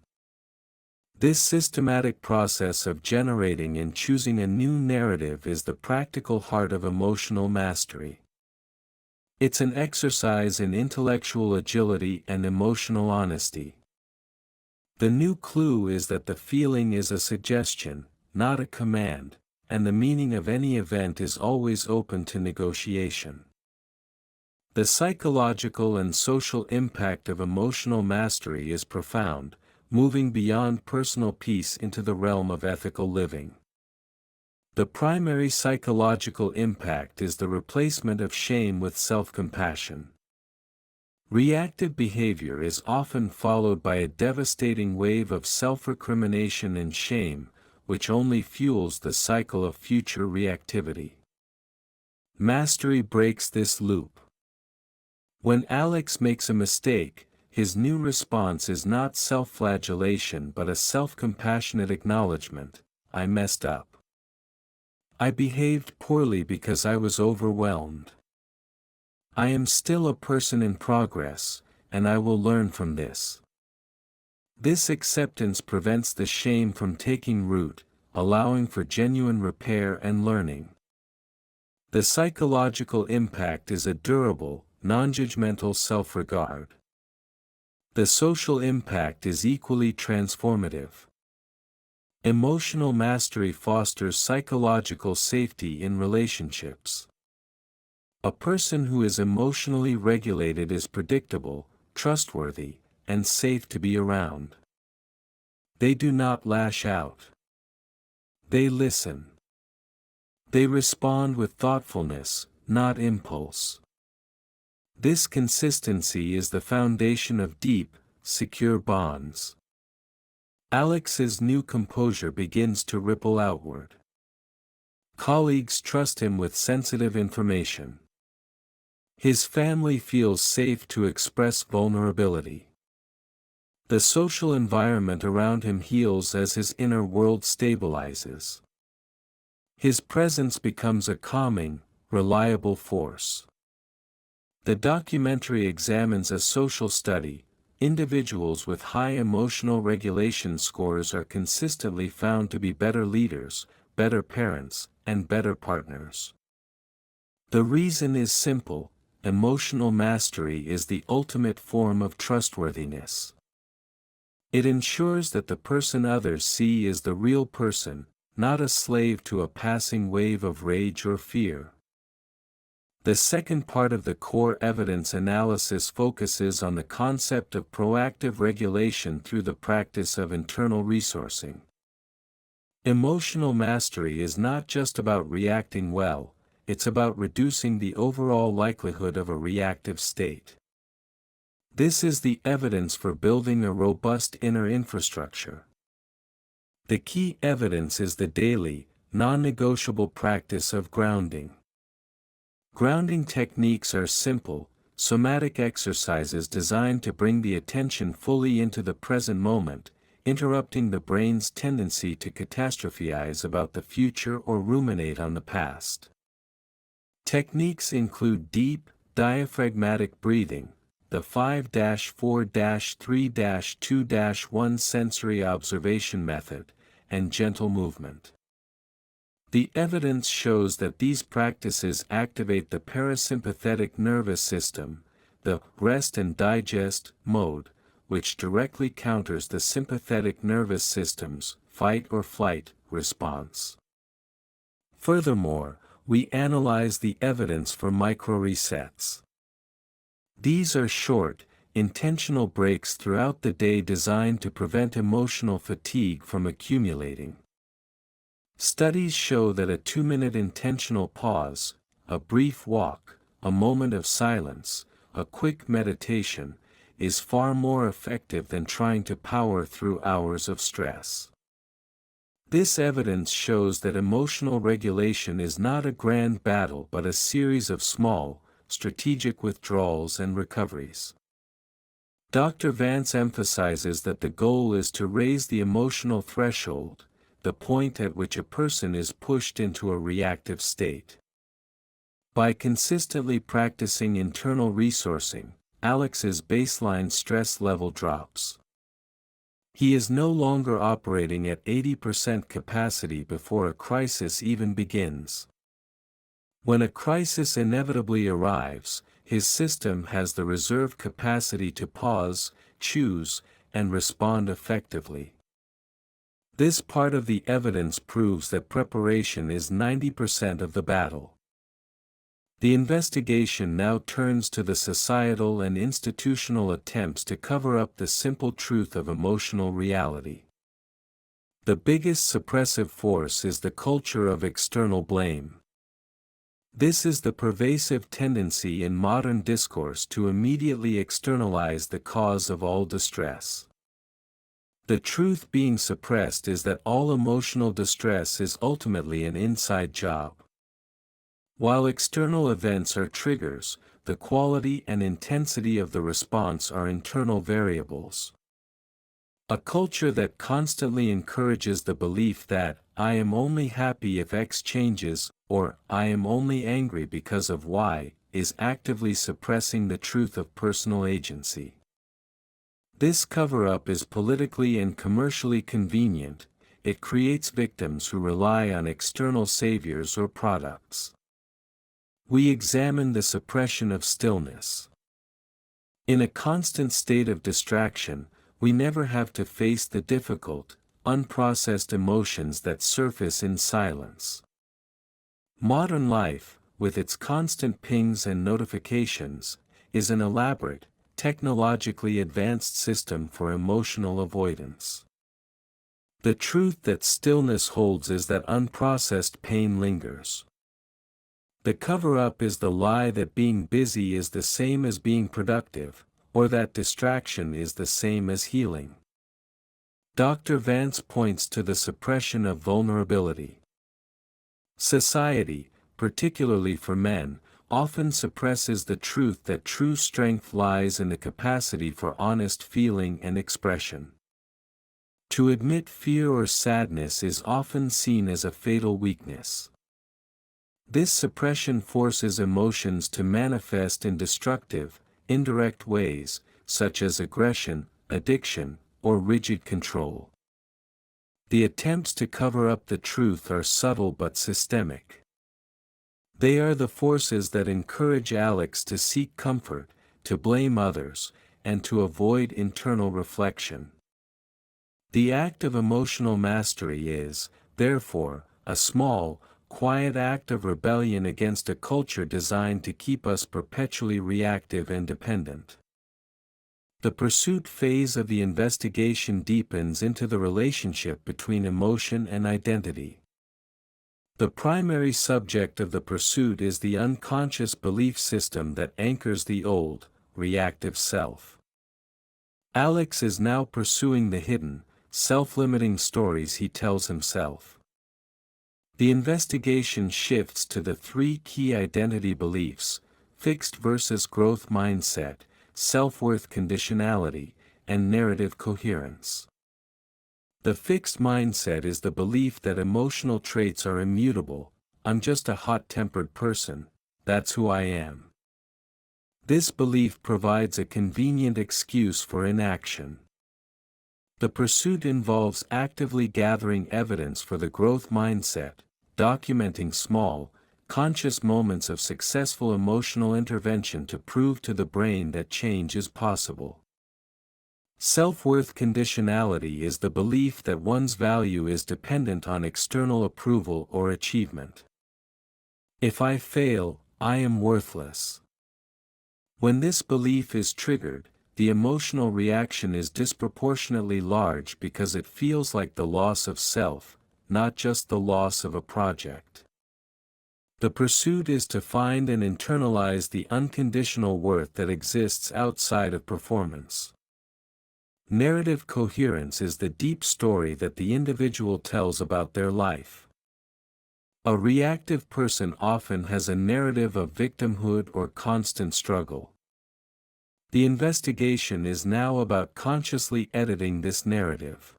This systematic process of generating and choosing a new narrative is the practical heart of emotional mastery. It's an exercise in intellectual agility and emotional honesty. The new clue is that the feeling is a suggestion, not a command, and the meaning of any event is always open to negotiation. The psychological and social impact of emotional mastery is profound, moving beyond personal peace into the realm of ethical living. The primary psychological impact is the replacement of shame with self-compassion. Reactive behavior is often followed by a devastating wave of self-recrimination and shame, which only fuels the cycle of future reactivity. Mastery breaks this loop. When Alex makes a mistake, his new response is not self-flagellation but a self-compassionate acknowledgement. I messed up. I behaved poorly because I was overwhelmed. I am still a person in progress, and I will learn from this. This acceptance prevents the shame from taking root, allowing for genuine repair and learning. The psychological impact is a durable, non-judgmental self-regard. The social impact is equally transformative. Emotional mastery fosters psychological safety in relationships. A person who is emotionally regulated is predictable, trustworthy, and safe to be around. They do not lash out. They listen. They respond with thoughtfulness, not impulse. This consistency is the foundation of deep, secure bonds. Alex's new composure begins to ripple outward. Colleagues trust him with sensitive information. His family feels safe to express vulnerability. The social environment around him heals as his inner world stabilizes. His presence becomes a calming, reliable force. The documentary examines a social study. Individuals with high emotional regulation scores are consistently found to be better leaders, better parents, and better partners. The reason is simple: emotional mastery is the ultimate form of trustworthiness. It ensures that the person others see is the real person, not a slave to a passing wave of rage or fear. The second part of the core evidence analysis focuses on the concept of proactive regulation through the practice of internal resourcing. Emotional mastery is not just about reacting well, it's about reducing the overall likelihood of a reactive state. This is the evidence for building a robust inner infrastructure. The key evidence is the daily, non-negotiable practice of grounding. Grounding techniques are simple, somatic exercises designed to bring the attention fully into the present moment, interrupting the brain's tendency to catastrophize about the future or ruminate on the past. Techniques include deep, diaphragmatic breathing, the 5-4-3-2-1 sensory observation method, and gentle movement. The evidence shows that these practices activate the parasympathetic nervous system, the rest and digest mode, which directly counters the sympathetic nervous system's fight or flight response. Furthermore, we analyze the evidence for micro-resets. These are short, intentional breaks throughout the day designed to prevent emotional fatigue from accumulating. Studies show that a 2-minute intentional pause, a brief walk, a moment of silence, a quick meditation, is far more effective than trying to power through hours of stress. This evidence shows that emotional regulation is not a grand battle but a series of small, strategic withdrawals and recoveries. Dr. Vance emphasizes that the goal is to raise the emotional threshold, the point at which a person is pushed into a reactive state. By consistently practicing internal resourcing, Alex's baseline stress level drops. He is no longer operating at 80% capacity before a crisis even begins. When a crisis inevitably arrives, his system has the reserve capacity to pause, choose, and respond effectively. This part of the evidence proves that preparation is 90% of the battle. The investigation now turns to the societal and institutional attempts to cover up the simple truth of emotional reality. The biggest suppressive force is the culture of external blame. This is the pervasive tendency in modern discourse to immediately externalize the cause of all distress. The truth being suppressed is that all emotional distress is ultimately an inside job. While external events are triggers, the quality and intensity of the response are internal variables. A culture that constantly encourages the belief that, "I am only happy if X changes," or "I am only angry because of Y," is actively suppressing the truth of personal agency. This cover-up is politically and commercially convenient. It creates victims who rely on external saviors or products. We examine the suppression of stillness. In a constant state of distraction, we never have to face the difficult, unprocessed emotions that surface in silence. Modern life, with its constant pings and notifications, is an elaborate, technologically advanced system for emotional avoidance. The truth that stillness holds is that unprocessed pain lingers. The cover-up is the lie that being busy is the same as being productive, or that distraction is the same as healing. Dr. Vance points to the suppression of vulnerability. Society, particularly for men, often suppresses the truth that true strength lies in the capacity for honest feeling and expression. To admit fear or sadness is often seen as a fatal weakness. This suppression forces emotions to manifest in destructive, indirect ways, such as aggression, addiction, or rigid control. The attempts to cover up the truth are subtle but systemic. They are the forces that encourage Alex to seek comfort, to blame others, and to avoid internal reflection. The act of emotional mastery is, therefore, a small, quiet act of rebellion against a culture designed to keep us perpetually reactive and dependent. The pursuit phase of the investigation deepens into the relationship between emotion and identity. The primary subject of the pursuit is the unconscious belief system that anchors the old, reactive self. Alex is now pursuing the hidden, self-limiting stories he tells himself. The investigation shifts to the three key identity beliefs: fixed versus growth mindset, self-worth conditionality, and narrative coherence. The fixed mindset is the belief that emotional traits are immutable. I'm just a hot-tempered person, that's who I am. This belief provides a convenient excuse for inaction. The pursuit involves actively gathering evidence for the growth mindset, documenting small, conscious moments of successful emotional intervention to prove to the brain that change is possible. Self-worth conditionality is the belief that one's value is dependent on external approval or achievement. If I fail, I am worthless. When this belief is triggered, the emotional reaction is disproportionately large because it feels like the loss of self, not just the loss of a project. The pursuit is to find and internalize the unconditional worth that exists outside of performance. Narrative coherence is the deep story that the individual tells about their life. A reactive person often has a narrative of victimhood or constant struggle. The investigation is now about consciously editing this narrative.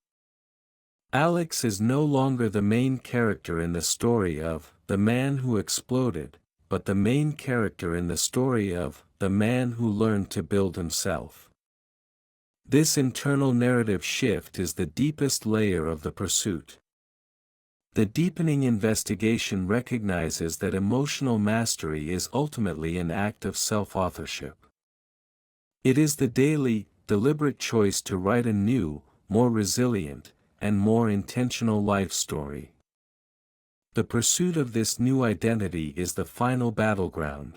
Alex is no longer the main character in the story of The Man Who Exploded, but the main character in the story of The Man Who Learned to Build Himself. This internal narrative shift is the deepest layer of the pursuit. The deepening investigation recognizes that emotional mastery is ultimately an act of self-authorship. It is the daily, deliberate choice to write a new, more resilient, and more intentional life story. The pursuit of this new identity is the final battleground.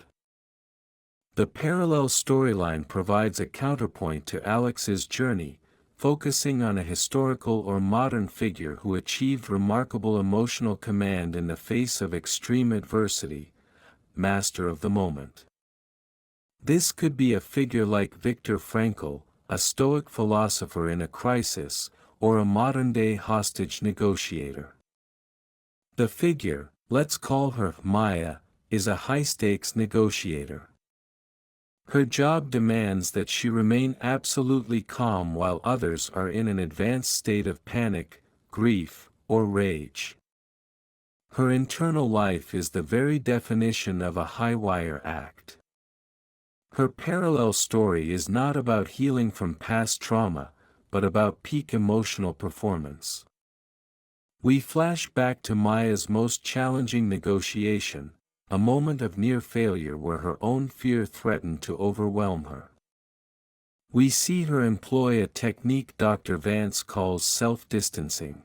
The parallel storyline provides a counterpoint to Alex's journey, focusing on a historical or modern figure who achieved remarkable emotional command in the face of extreme adversity, master of the moment. This could be a figure like Viktor Frankl, a Stoic philosopher in a crisis, or a modern-day hostage negotiator. The figure, let's call her Maya, is a high-stakes negotiator. Her job demands that she remain absolutely calm while others are in an advanced state of panic, grief, or rage. Her internal life is the very definition of a high-wire act. Her parallel story is not about healing from past trauma, but about peak emotional performance. We flash back to Maya's most challenging negotiation, a moment of near failure where her own fear threatened to overwhelm her. We see her employ a technique Dr. Vance calls self-distancing.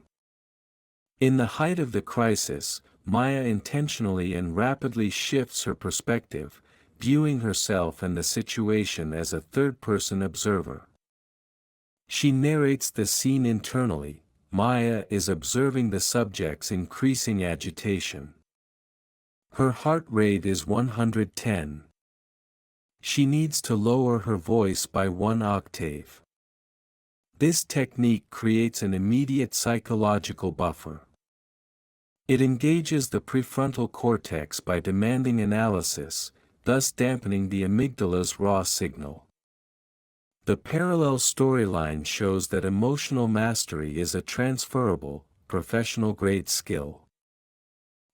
In the height of the crisis, Maya intentionally and rapidly shifts her perspective, viewing herself and the situation as a third-person observer. She narrates the scene internally. Maya is observing the subject's increasing agitation. Her heart rate is 110. She needs to lower her voice by 1 octave. This technique creates an immediate psychological buffer. It engages the prefrontal cortex by demanding analysis, thus dampening the amygdala's raw signal. The parallel storyline shows that emotional mastery is a transferable, professional-grade skill.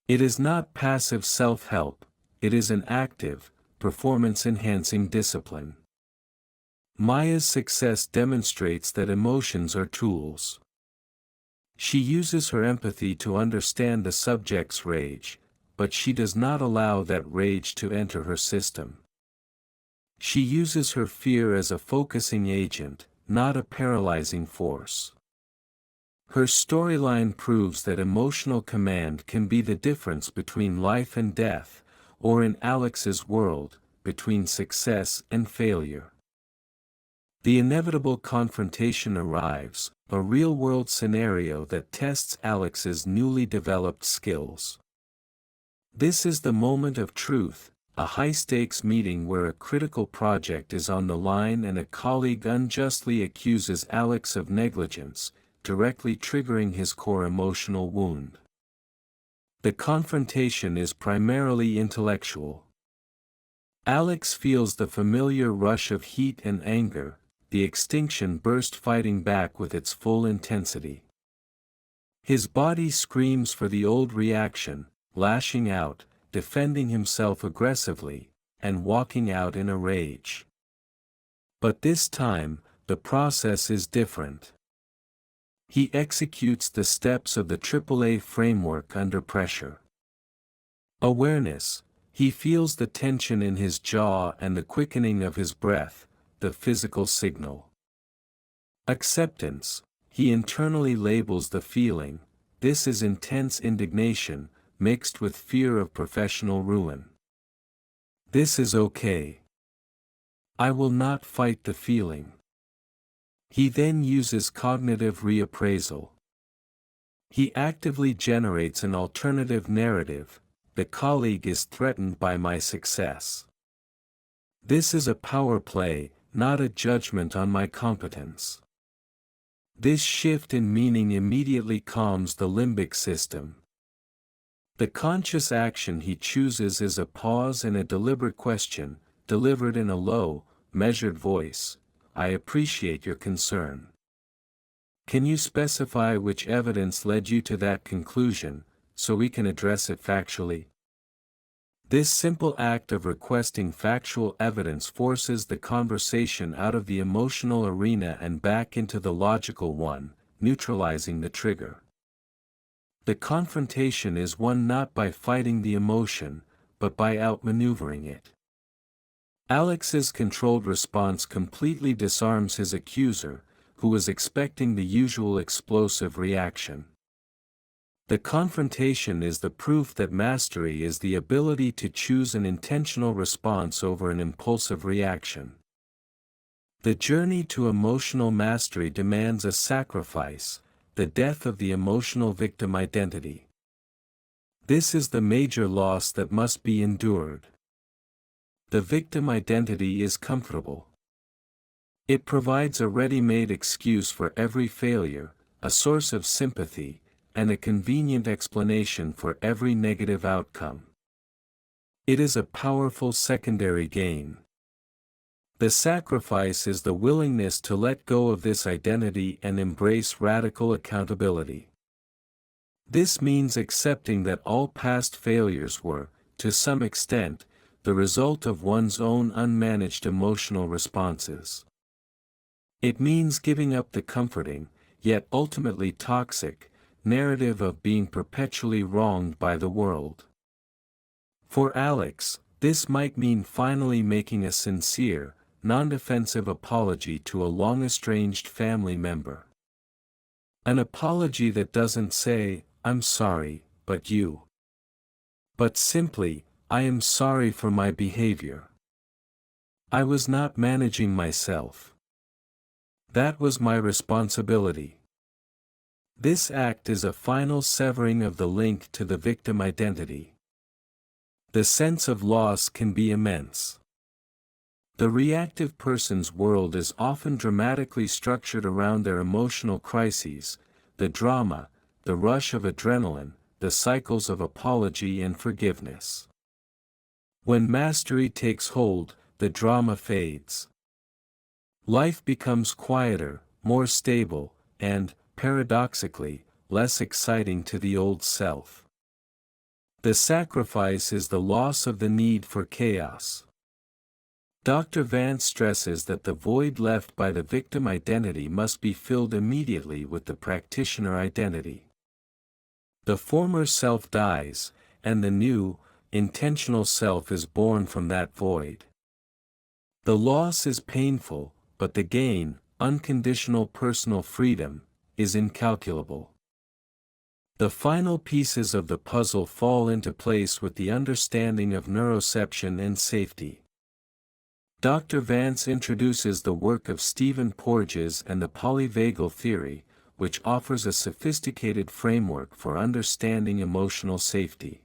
It is not passive self-help, it is an active, performance-enhancing discipline. Maya's success demonstrates that emotions are tools. She uses her empathy to understand the subject's rage, but she does not allow that rage to enter her system. She uses her fear as a focusing agent, not a paralyzing force. Her storyline proves that emotional command can be the difference between life and death, or in Alex's world, between success and failure. The inevitable confrontation arrives, a real-world scenario that tests Alex's newly developed skills. This is the moment of truth, a high-stakes meeting where a critical project is on the line and a colleague unjustly accuses Alex of negligence, directly triggering his core emotional wound. The confrontation is primarily intellectual. Alex feels the familiar rush of heat and anger, the extinction burst fighting back with its full intensity. His body screams for the old reaction, lashing out, defending himself aggressively, and walking out in a rage. But this time, the process is different. He executes the steps of the AAA framework under pressure. Awareness. He feels the tension in his jaw and the quickening of his breath, the physical signal. Acceptance. He internally labels the feeling. This is intense indignation, mixed with fear of professional ruin. This is okay. I will not fight the feeling. He then uses cognitive reappraisal. He actively generates an alternative narrative. The colleague is threatened by my success. This is a power play, not a judgment on my competence. This shift in meaning immediately calms the limbic system. The conscious action he chooses is a pause and a deliberate question, delivered in a low, measured voice. I appreciate your concern. Can you specify which evidence led you to that conclusion, so we can address it factually? This simple act of requesting factual evidence forces the conversation out of the emotional arena and back into the logical one, neutralizing the trigger. The confrontation is won not by fighting the emotion, but by outmaneuvering it. Alex's controlled response completely disarms his accuser, who was expecting the usual explosive reaction. The confrontation is the proof that mastery is the ability to choose an intentional response over an impulsive reaction. The journey to emotional mastery demands a sacrifice, the death of the emotional victim identity. This is the major loss that must be endured. The victim identity is comfortable. It provides a ready-made excuse for every failure, a source of sympathy, and a convenient explanation for every negative outcome. It is a powerful secondary gain. The sacrifice is the willingness to let go of this identity and embrace radical accountability. This means accepting that all past failures were, to some extent, the result of one's own unmanaged emotional responses. It means giving up the comforting, yet ultimately toxic, narrative of being perpetually wronged by the world. For Alex, this might mean finally making a sincere, non-defensive apology to a long-estranged family member. An apology that doesn't say, "I'm sorry, but you." But simply, "I am sorry for my behavior. I was not managing myself. That was my responsibility." This act is a final severing of the link to the victim identity. The sense of loss can be immense. The reactive person's world is often dramatically structured around their emotional crises, the drama, the rush of adrenaline, the cycles of apology and forgiveness. When mastery takes hold, the drama fades. Life becomes quieter, more stable, and, paradoxically, less exciting to the old self. The sacrifice is the loss of the need for chaos. Dr. Vance stresses that the void left by the victim identity must be filled immediately with the practitioner identity. The former self dies, and the new, intentional self is born from that void. The loss is painful, but the gain, unconditional personal freedom, is incalculable. The final pieces of the puzzle fall into place with the understanding of neuroception and safety. Dr. Vance introduces the work of Stephen Porges and the polyvagal theory, which offers a sophisticated framework for understanding emotional safety.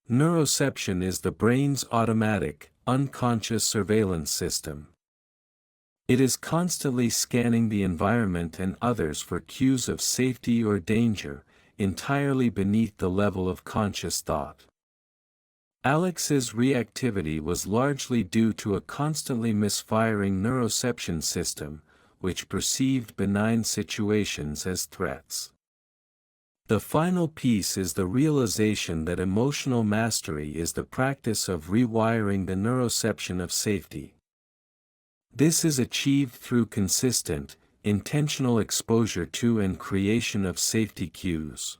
Neuroception is the brain's automatic, unconscious surveillance system. It is constantly scanning the environment and others for cues of safety or danger, entirely beneath the level of conscious thought. Alex's reactivity was largely due to a constantly misfiring neuroception system, which perceived benign situations as threats. The final piece is the realization that emotional mastery is the practice of rewiring the neuroception of safety. This is achieved through consistent, intentional exposure to and creation of safety cues.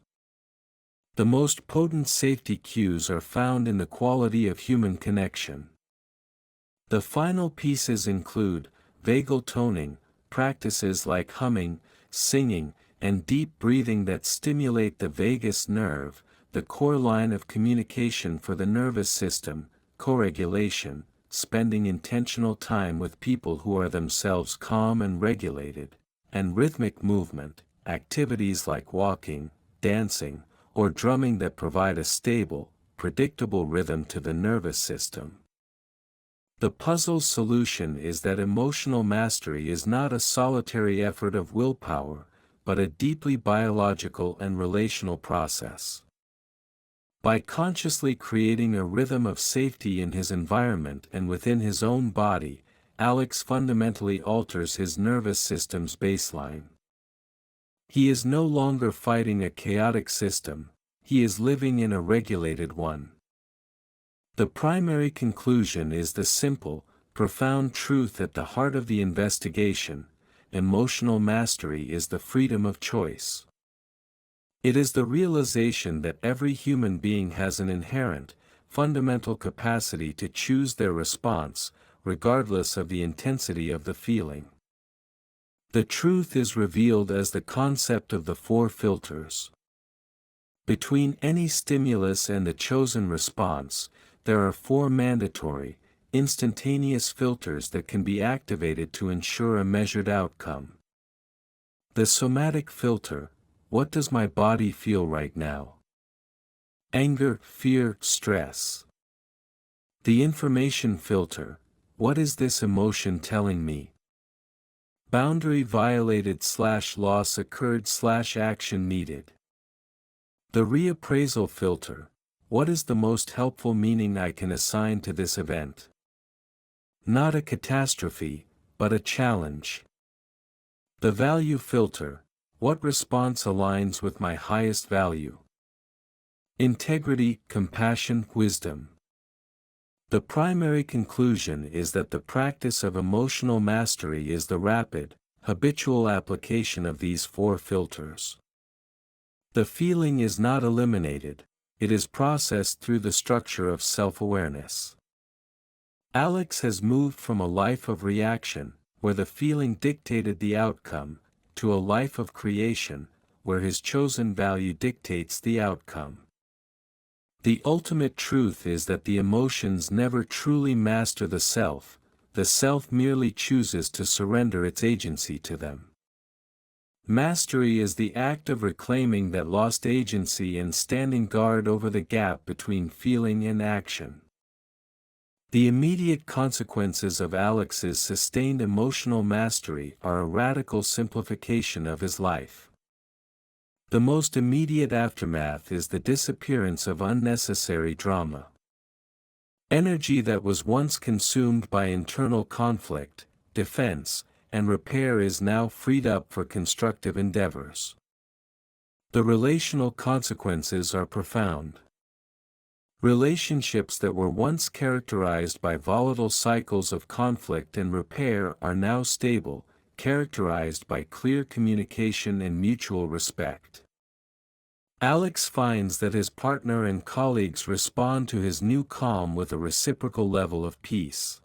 The most potent safety cues are found in the quality of human connection. The final pieces include vagal toning, practices like humming, singing, and deep breathing that stimulate the vagus nerve, the core line of communication for the nervous system, co-regulation, spending intentional time with people who are themselves calm and regulated, and rhythmic movement, activities like walking, dancing, or drumming that provide a stable, predictable rhythm to the nervous system. The puzzle's solution is that emotional mastery is not a solitary effort of willpower, but a deeply biological and relational process. By consciously creating a rhythm of safety in his environment and within his own body, Alex fundamentally alters his nervous system's baseline. He is no longer fighting a chaotic system, he is living in a regulated one. The primary conclusion is the simple, profound truth at the heart of the investigation: emotional mastery is the freedom of choice. It is the realization that every human being has an inherent, fundamental capacity to choose their response, regardless of the intensity of the feeling. The truth is revealed as the concept of the four filters. Between any stimulus and the chosen response, there are four mandatory, instantaneous filters that can be activated to ensure a measured outcome. The somatic filter: what does my body feel right now? Anger, fear, stress. The information filter: what is this emotion telling me? Boundary violated / loss occurred / action needed. The reappraisal filter: what is the most helpful meaning I can assign to this event? Not a catastrophe, but a challenge. The value filter: what response aligns with my highest value? Integrity, compassion, wisdom. The primary conclusion is that the practice of emotional mastery is the rapid, habitual application of these four filters. The feeling is not eliminated, it is processed through the structure of self-awareness. Alex has moved from a life of reaction, where the feeling dictated the outcome, to a life of creation, where his chosen value dictates the outcome. The ultimate truth is that the emotions never truly master the self merely chooses to surrender its agency to them. Mastery is the act of reclaiming that lost agency and standing guard over the gap between feeling and action. The immediate consequences of Alex's sustained emotional mastery are a radical simplification of his life. The most immediate aftermath is the disappearance of unnecessary drama. Energy that was once consumed by internal conflict, defense, and repair is now freed up for constructive endeavors. The relational consequences are profound. Relationships that were once characterized by volatile cycles of conflict and repair are now stable, characterized by clear communication and mutual respect. Alex finds that his partner and colleagues respond to his new calm with a reciprocal level of peace.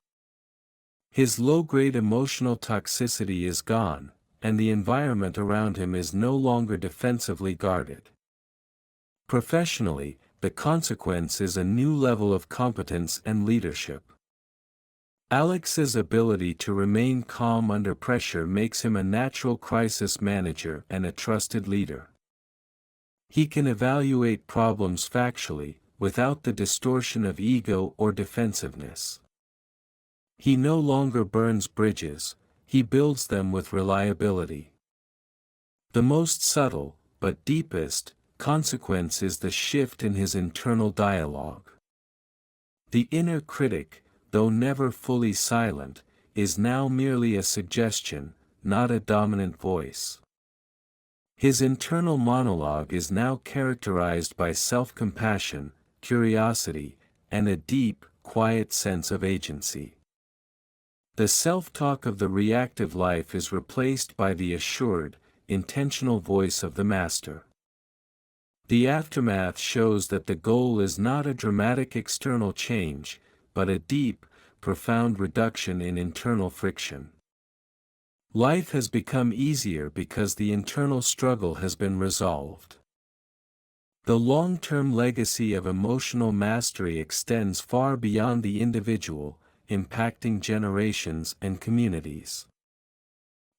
His low-grade emotional toxicity is gone, and the environment around him is no longer defensively guarded. Professionally, the consequence is a new level of competence and leadership. Alex's ability to remain calm under pressure makes him a natural crisis manager and a trusted leader. He can evaluate problems factually, without the distortion of ego or defensiveness. He no longer burns bridges, he builds them with reliability. The most subtle, but deepest, consequence is the shift in his internal dialogue. The inner critic, though never fully silent, is now merely a suggestion, not a dominant voice. His internal monologue is now characterized by self-compassion, curiosity, and a deep, quiet sense of agency. The self-talk of the reactive life is replaced by the assured, intentional voice of the master. The aftermath shows that the goal is not a dramatic external change, but a deep, profound reduction in internal friction. Life has become easier because the internal struggle has been resolved. The long-term legacy of emotional mastery extends far beyond the individual, impacting generations and communities.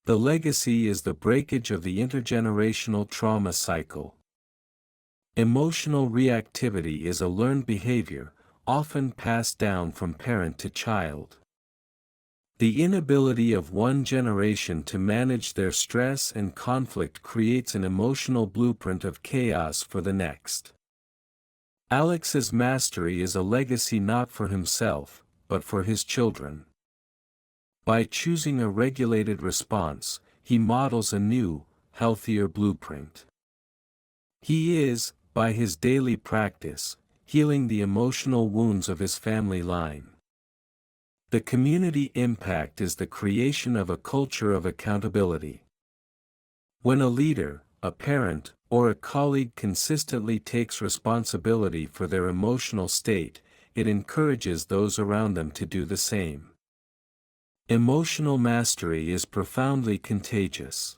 The legacy is the breakage of the intergenerational trauma cycle. Emotional reactivity is a learned behavior, often passed down from parent to child. The inability of one generation to manage their stress and conflict creates an emotional blueprint of chaos for the next. Alex's mastery is a legacy not for himself, but for his children. By choosing a regulated response, he models a new, healthier blueprint. He is, by his daily practice, healing the emotional wounds of his family line. The community impact is the creation of a culture of accountability. When a leader, a parent, or a colleague consistently takes responsibility for their emotional state, it encourages those around them to do the same. Emotional mastery is profoundly contagious.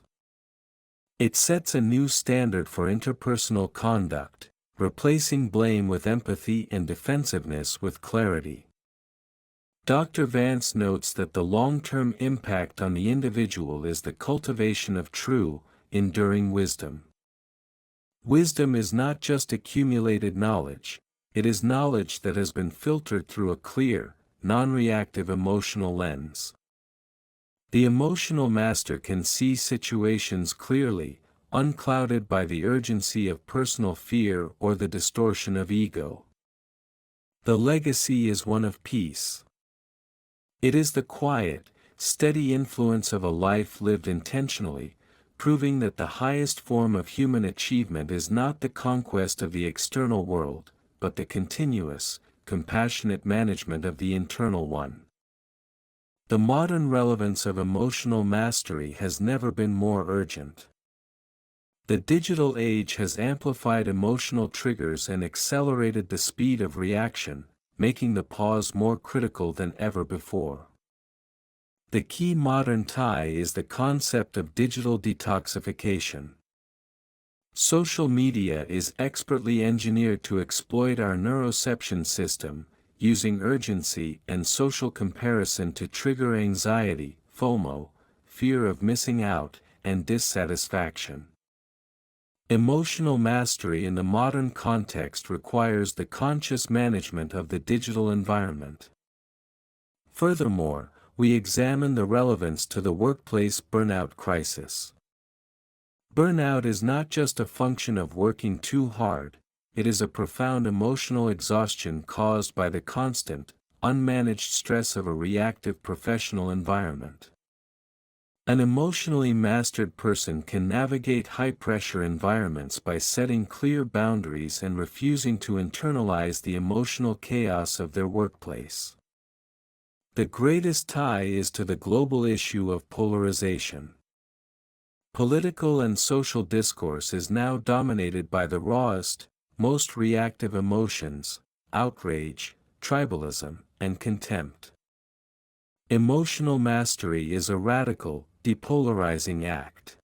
It sets a new standard for interpersonal conduct, replacing blame with empathy and defensiveness with clarity. Dr. Vance notes that the long-term impact on the individual is the cultivation of true, enduring wisdom. Wisdom is not just accumulated knowledge, it is knowledge that has been filtered through a clear, non-reactive emotional lens. The emotional master can see situations clearly, unclouded by the urgency of personal fear or the distortion of ego. The legacy is one of peace. It is the quiet, steady influence of a life lived intentionally, proving that the highest form of human achievement is not the conquest of the external world, but the continuous, compassionate management of the internal one. The modern relevance of emotional mastery has never been more urgent. The digital age has amplified emotional triggers and accelerated the speed of reaction, making the pause more critical than ever before. The key modern tie is the concept of digital detoxification. Social media is expertly engineered to exploit our neuroception system, using urgency and social comparison to trigger anxiety, FOMO, fear of missing out, and dissatisfaction. Emotional mastery in the modern context requires the conscious management of the digital environment. Furthermore, we examine the relevance to the workplace burnout crisis. Burnout is not just a function of working too hard, it is a profound emotional exhaustion caused by the constant, unmanaged stress of a reactive professional environment. An emotionally mastered person can navigate high-pressure environments by setting clear boundaries and refusing to internalize the emotional chaos of their workplace. The greatest tie is to the global issue of polarization. Political and social discourse is now dominated by the rawest, most reactive emotions: outrage, tribalism, and contempt. Emotional mastery is a radical, depolarizing act.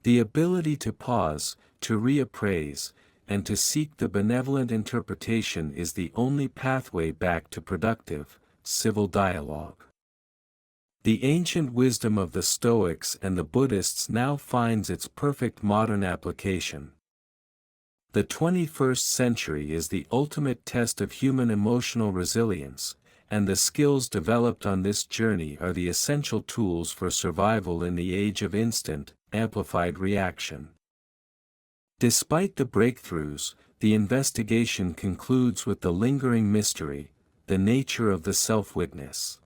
The ability to pause, to reappraise, and to seek the benevolent interpretation is the only pathway back to productive, civil dialogue. The ancient wisdom of the Stoics and the Buddhists now finds its perfect modern application. The 21st century is the ultimate test of human emotional resilience, and the skills developed on this journey are the essential tools for survival in the age of instant, amplified reaction. Despite the breakthroughs, the investigation concludes with the lingering mystery: the nature of the self-witness.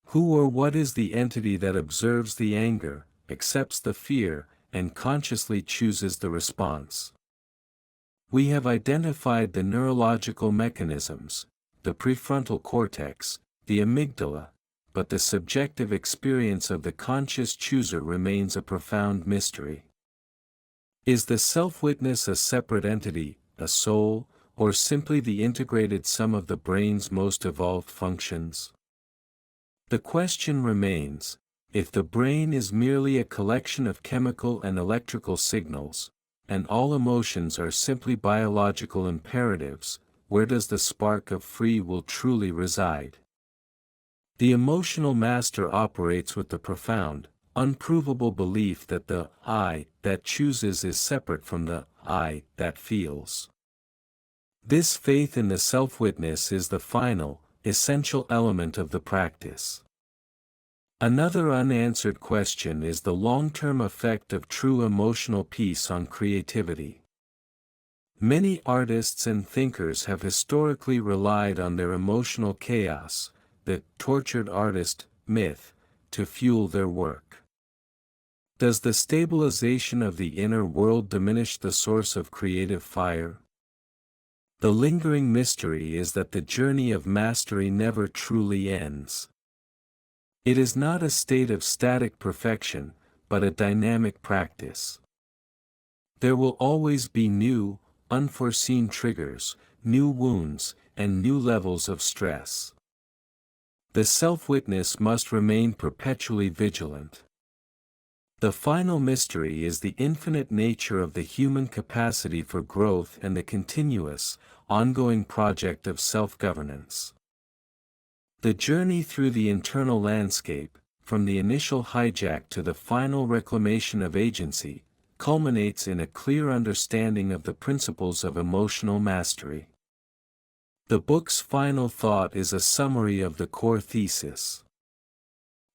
Who or what is the entity that observes the anger, accepts the fear, and consciously chooses the response? We have identified the neurological mechanisms, the prefrontal cortex, the amygdala, but the subjective experience of the conscious chooser remains a profound mystery. Is the self-witness a separate entity, a soul, or simply the integrated sum of the brain's most evolved functions? The question remains: if the brain is merely a collection of chemical and electrical signals, and all emotions are simply biological imperatives, where does the spark of free will truly reside? The emotional master operates with the profound, unprovable belief that the I that chooses is separate from the I that feels. This faith in the self-witness is the final, essential element of the practice. Another unanswered question is the long-term effect of true emotional peace on creativity. Many artists and thinkers have historically relied on their emotional chaos, the tortured artist myth, to fuel their work. Does the stabilization of the inner world diminish the source of creative fire? The lingering mystery is that the journey of mastery never truly ends. It is not a state of static perfection, but a dynamic practice. There will always be new, unforeseen triggers, new wounds, and new levels of stress. The self-witness must remain perpetually vigilant. The final mystery is the infinite nature of the human capacity for growth and the continuous, ongoing project of self-governance. The journey through the internal landscape, from the initial hijack to the final reclamation of agency, culminates in a clear understanding of the principles of emotional mastery. The book's final thought is a summary of the core thesis.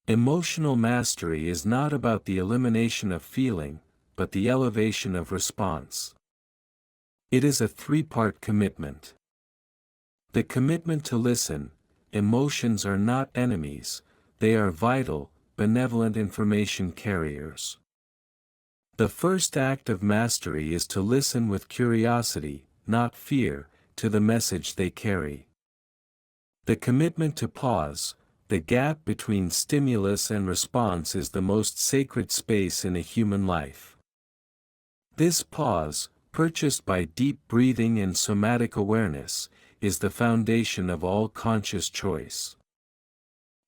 Emotional mastery is not about the elimination of feeling, but the elevation of response. It is a three-part commitment. The commitment to listen: emotions are not enemies, they are vital, benevolent information carriers. The first act of mastery is to listen with curiosity, not fear, to the message they carry. The commitment to pause: the gap between stimulus and response is the most sacred space in a human life. This pause, purchased by deep breathing and somatic awareness, is the foundation of all conscious choice.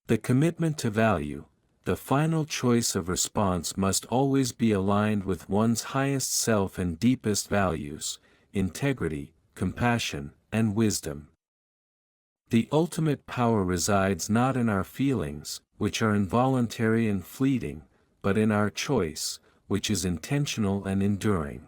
The commitment to value: the final choice of response must always be aligned with one's highest self and deepest values: integrity, compassion, and wisdom. The ultimate power resides not in our feelings, which are involuntary and fleeting, but in our choice, which is intentional and enduring.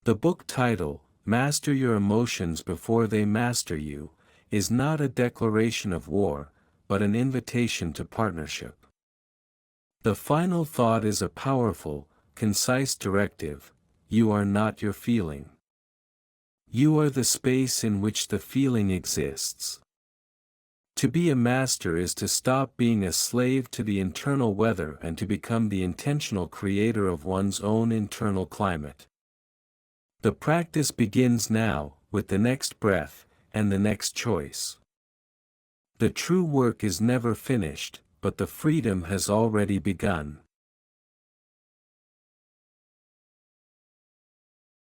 The book title, Master Your Emotions Before They Master You, is not a declaration of war, but an invitation to partnership. The final thought is a powerful, concise directive: you are not your feeling. You are the space in which the feeling exists. To be a master is to stop being a slave to the internal weather and to become the intentional creator of one's own internal climate. The practice begins now, with the next breath, and the next choice. The true work is never finished, but the freedom has already begun.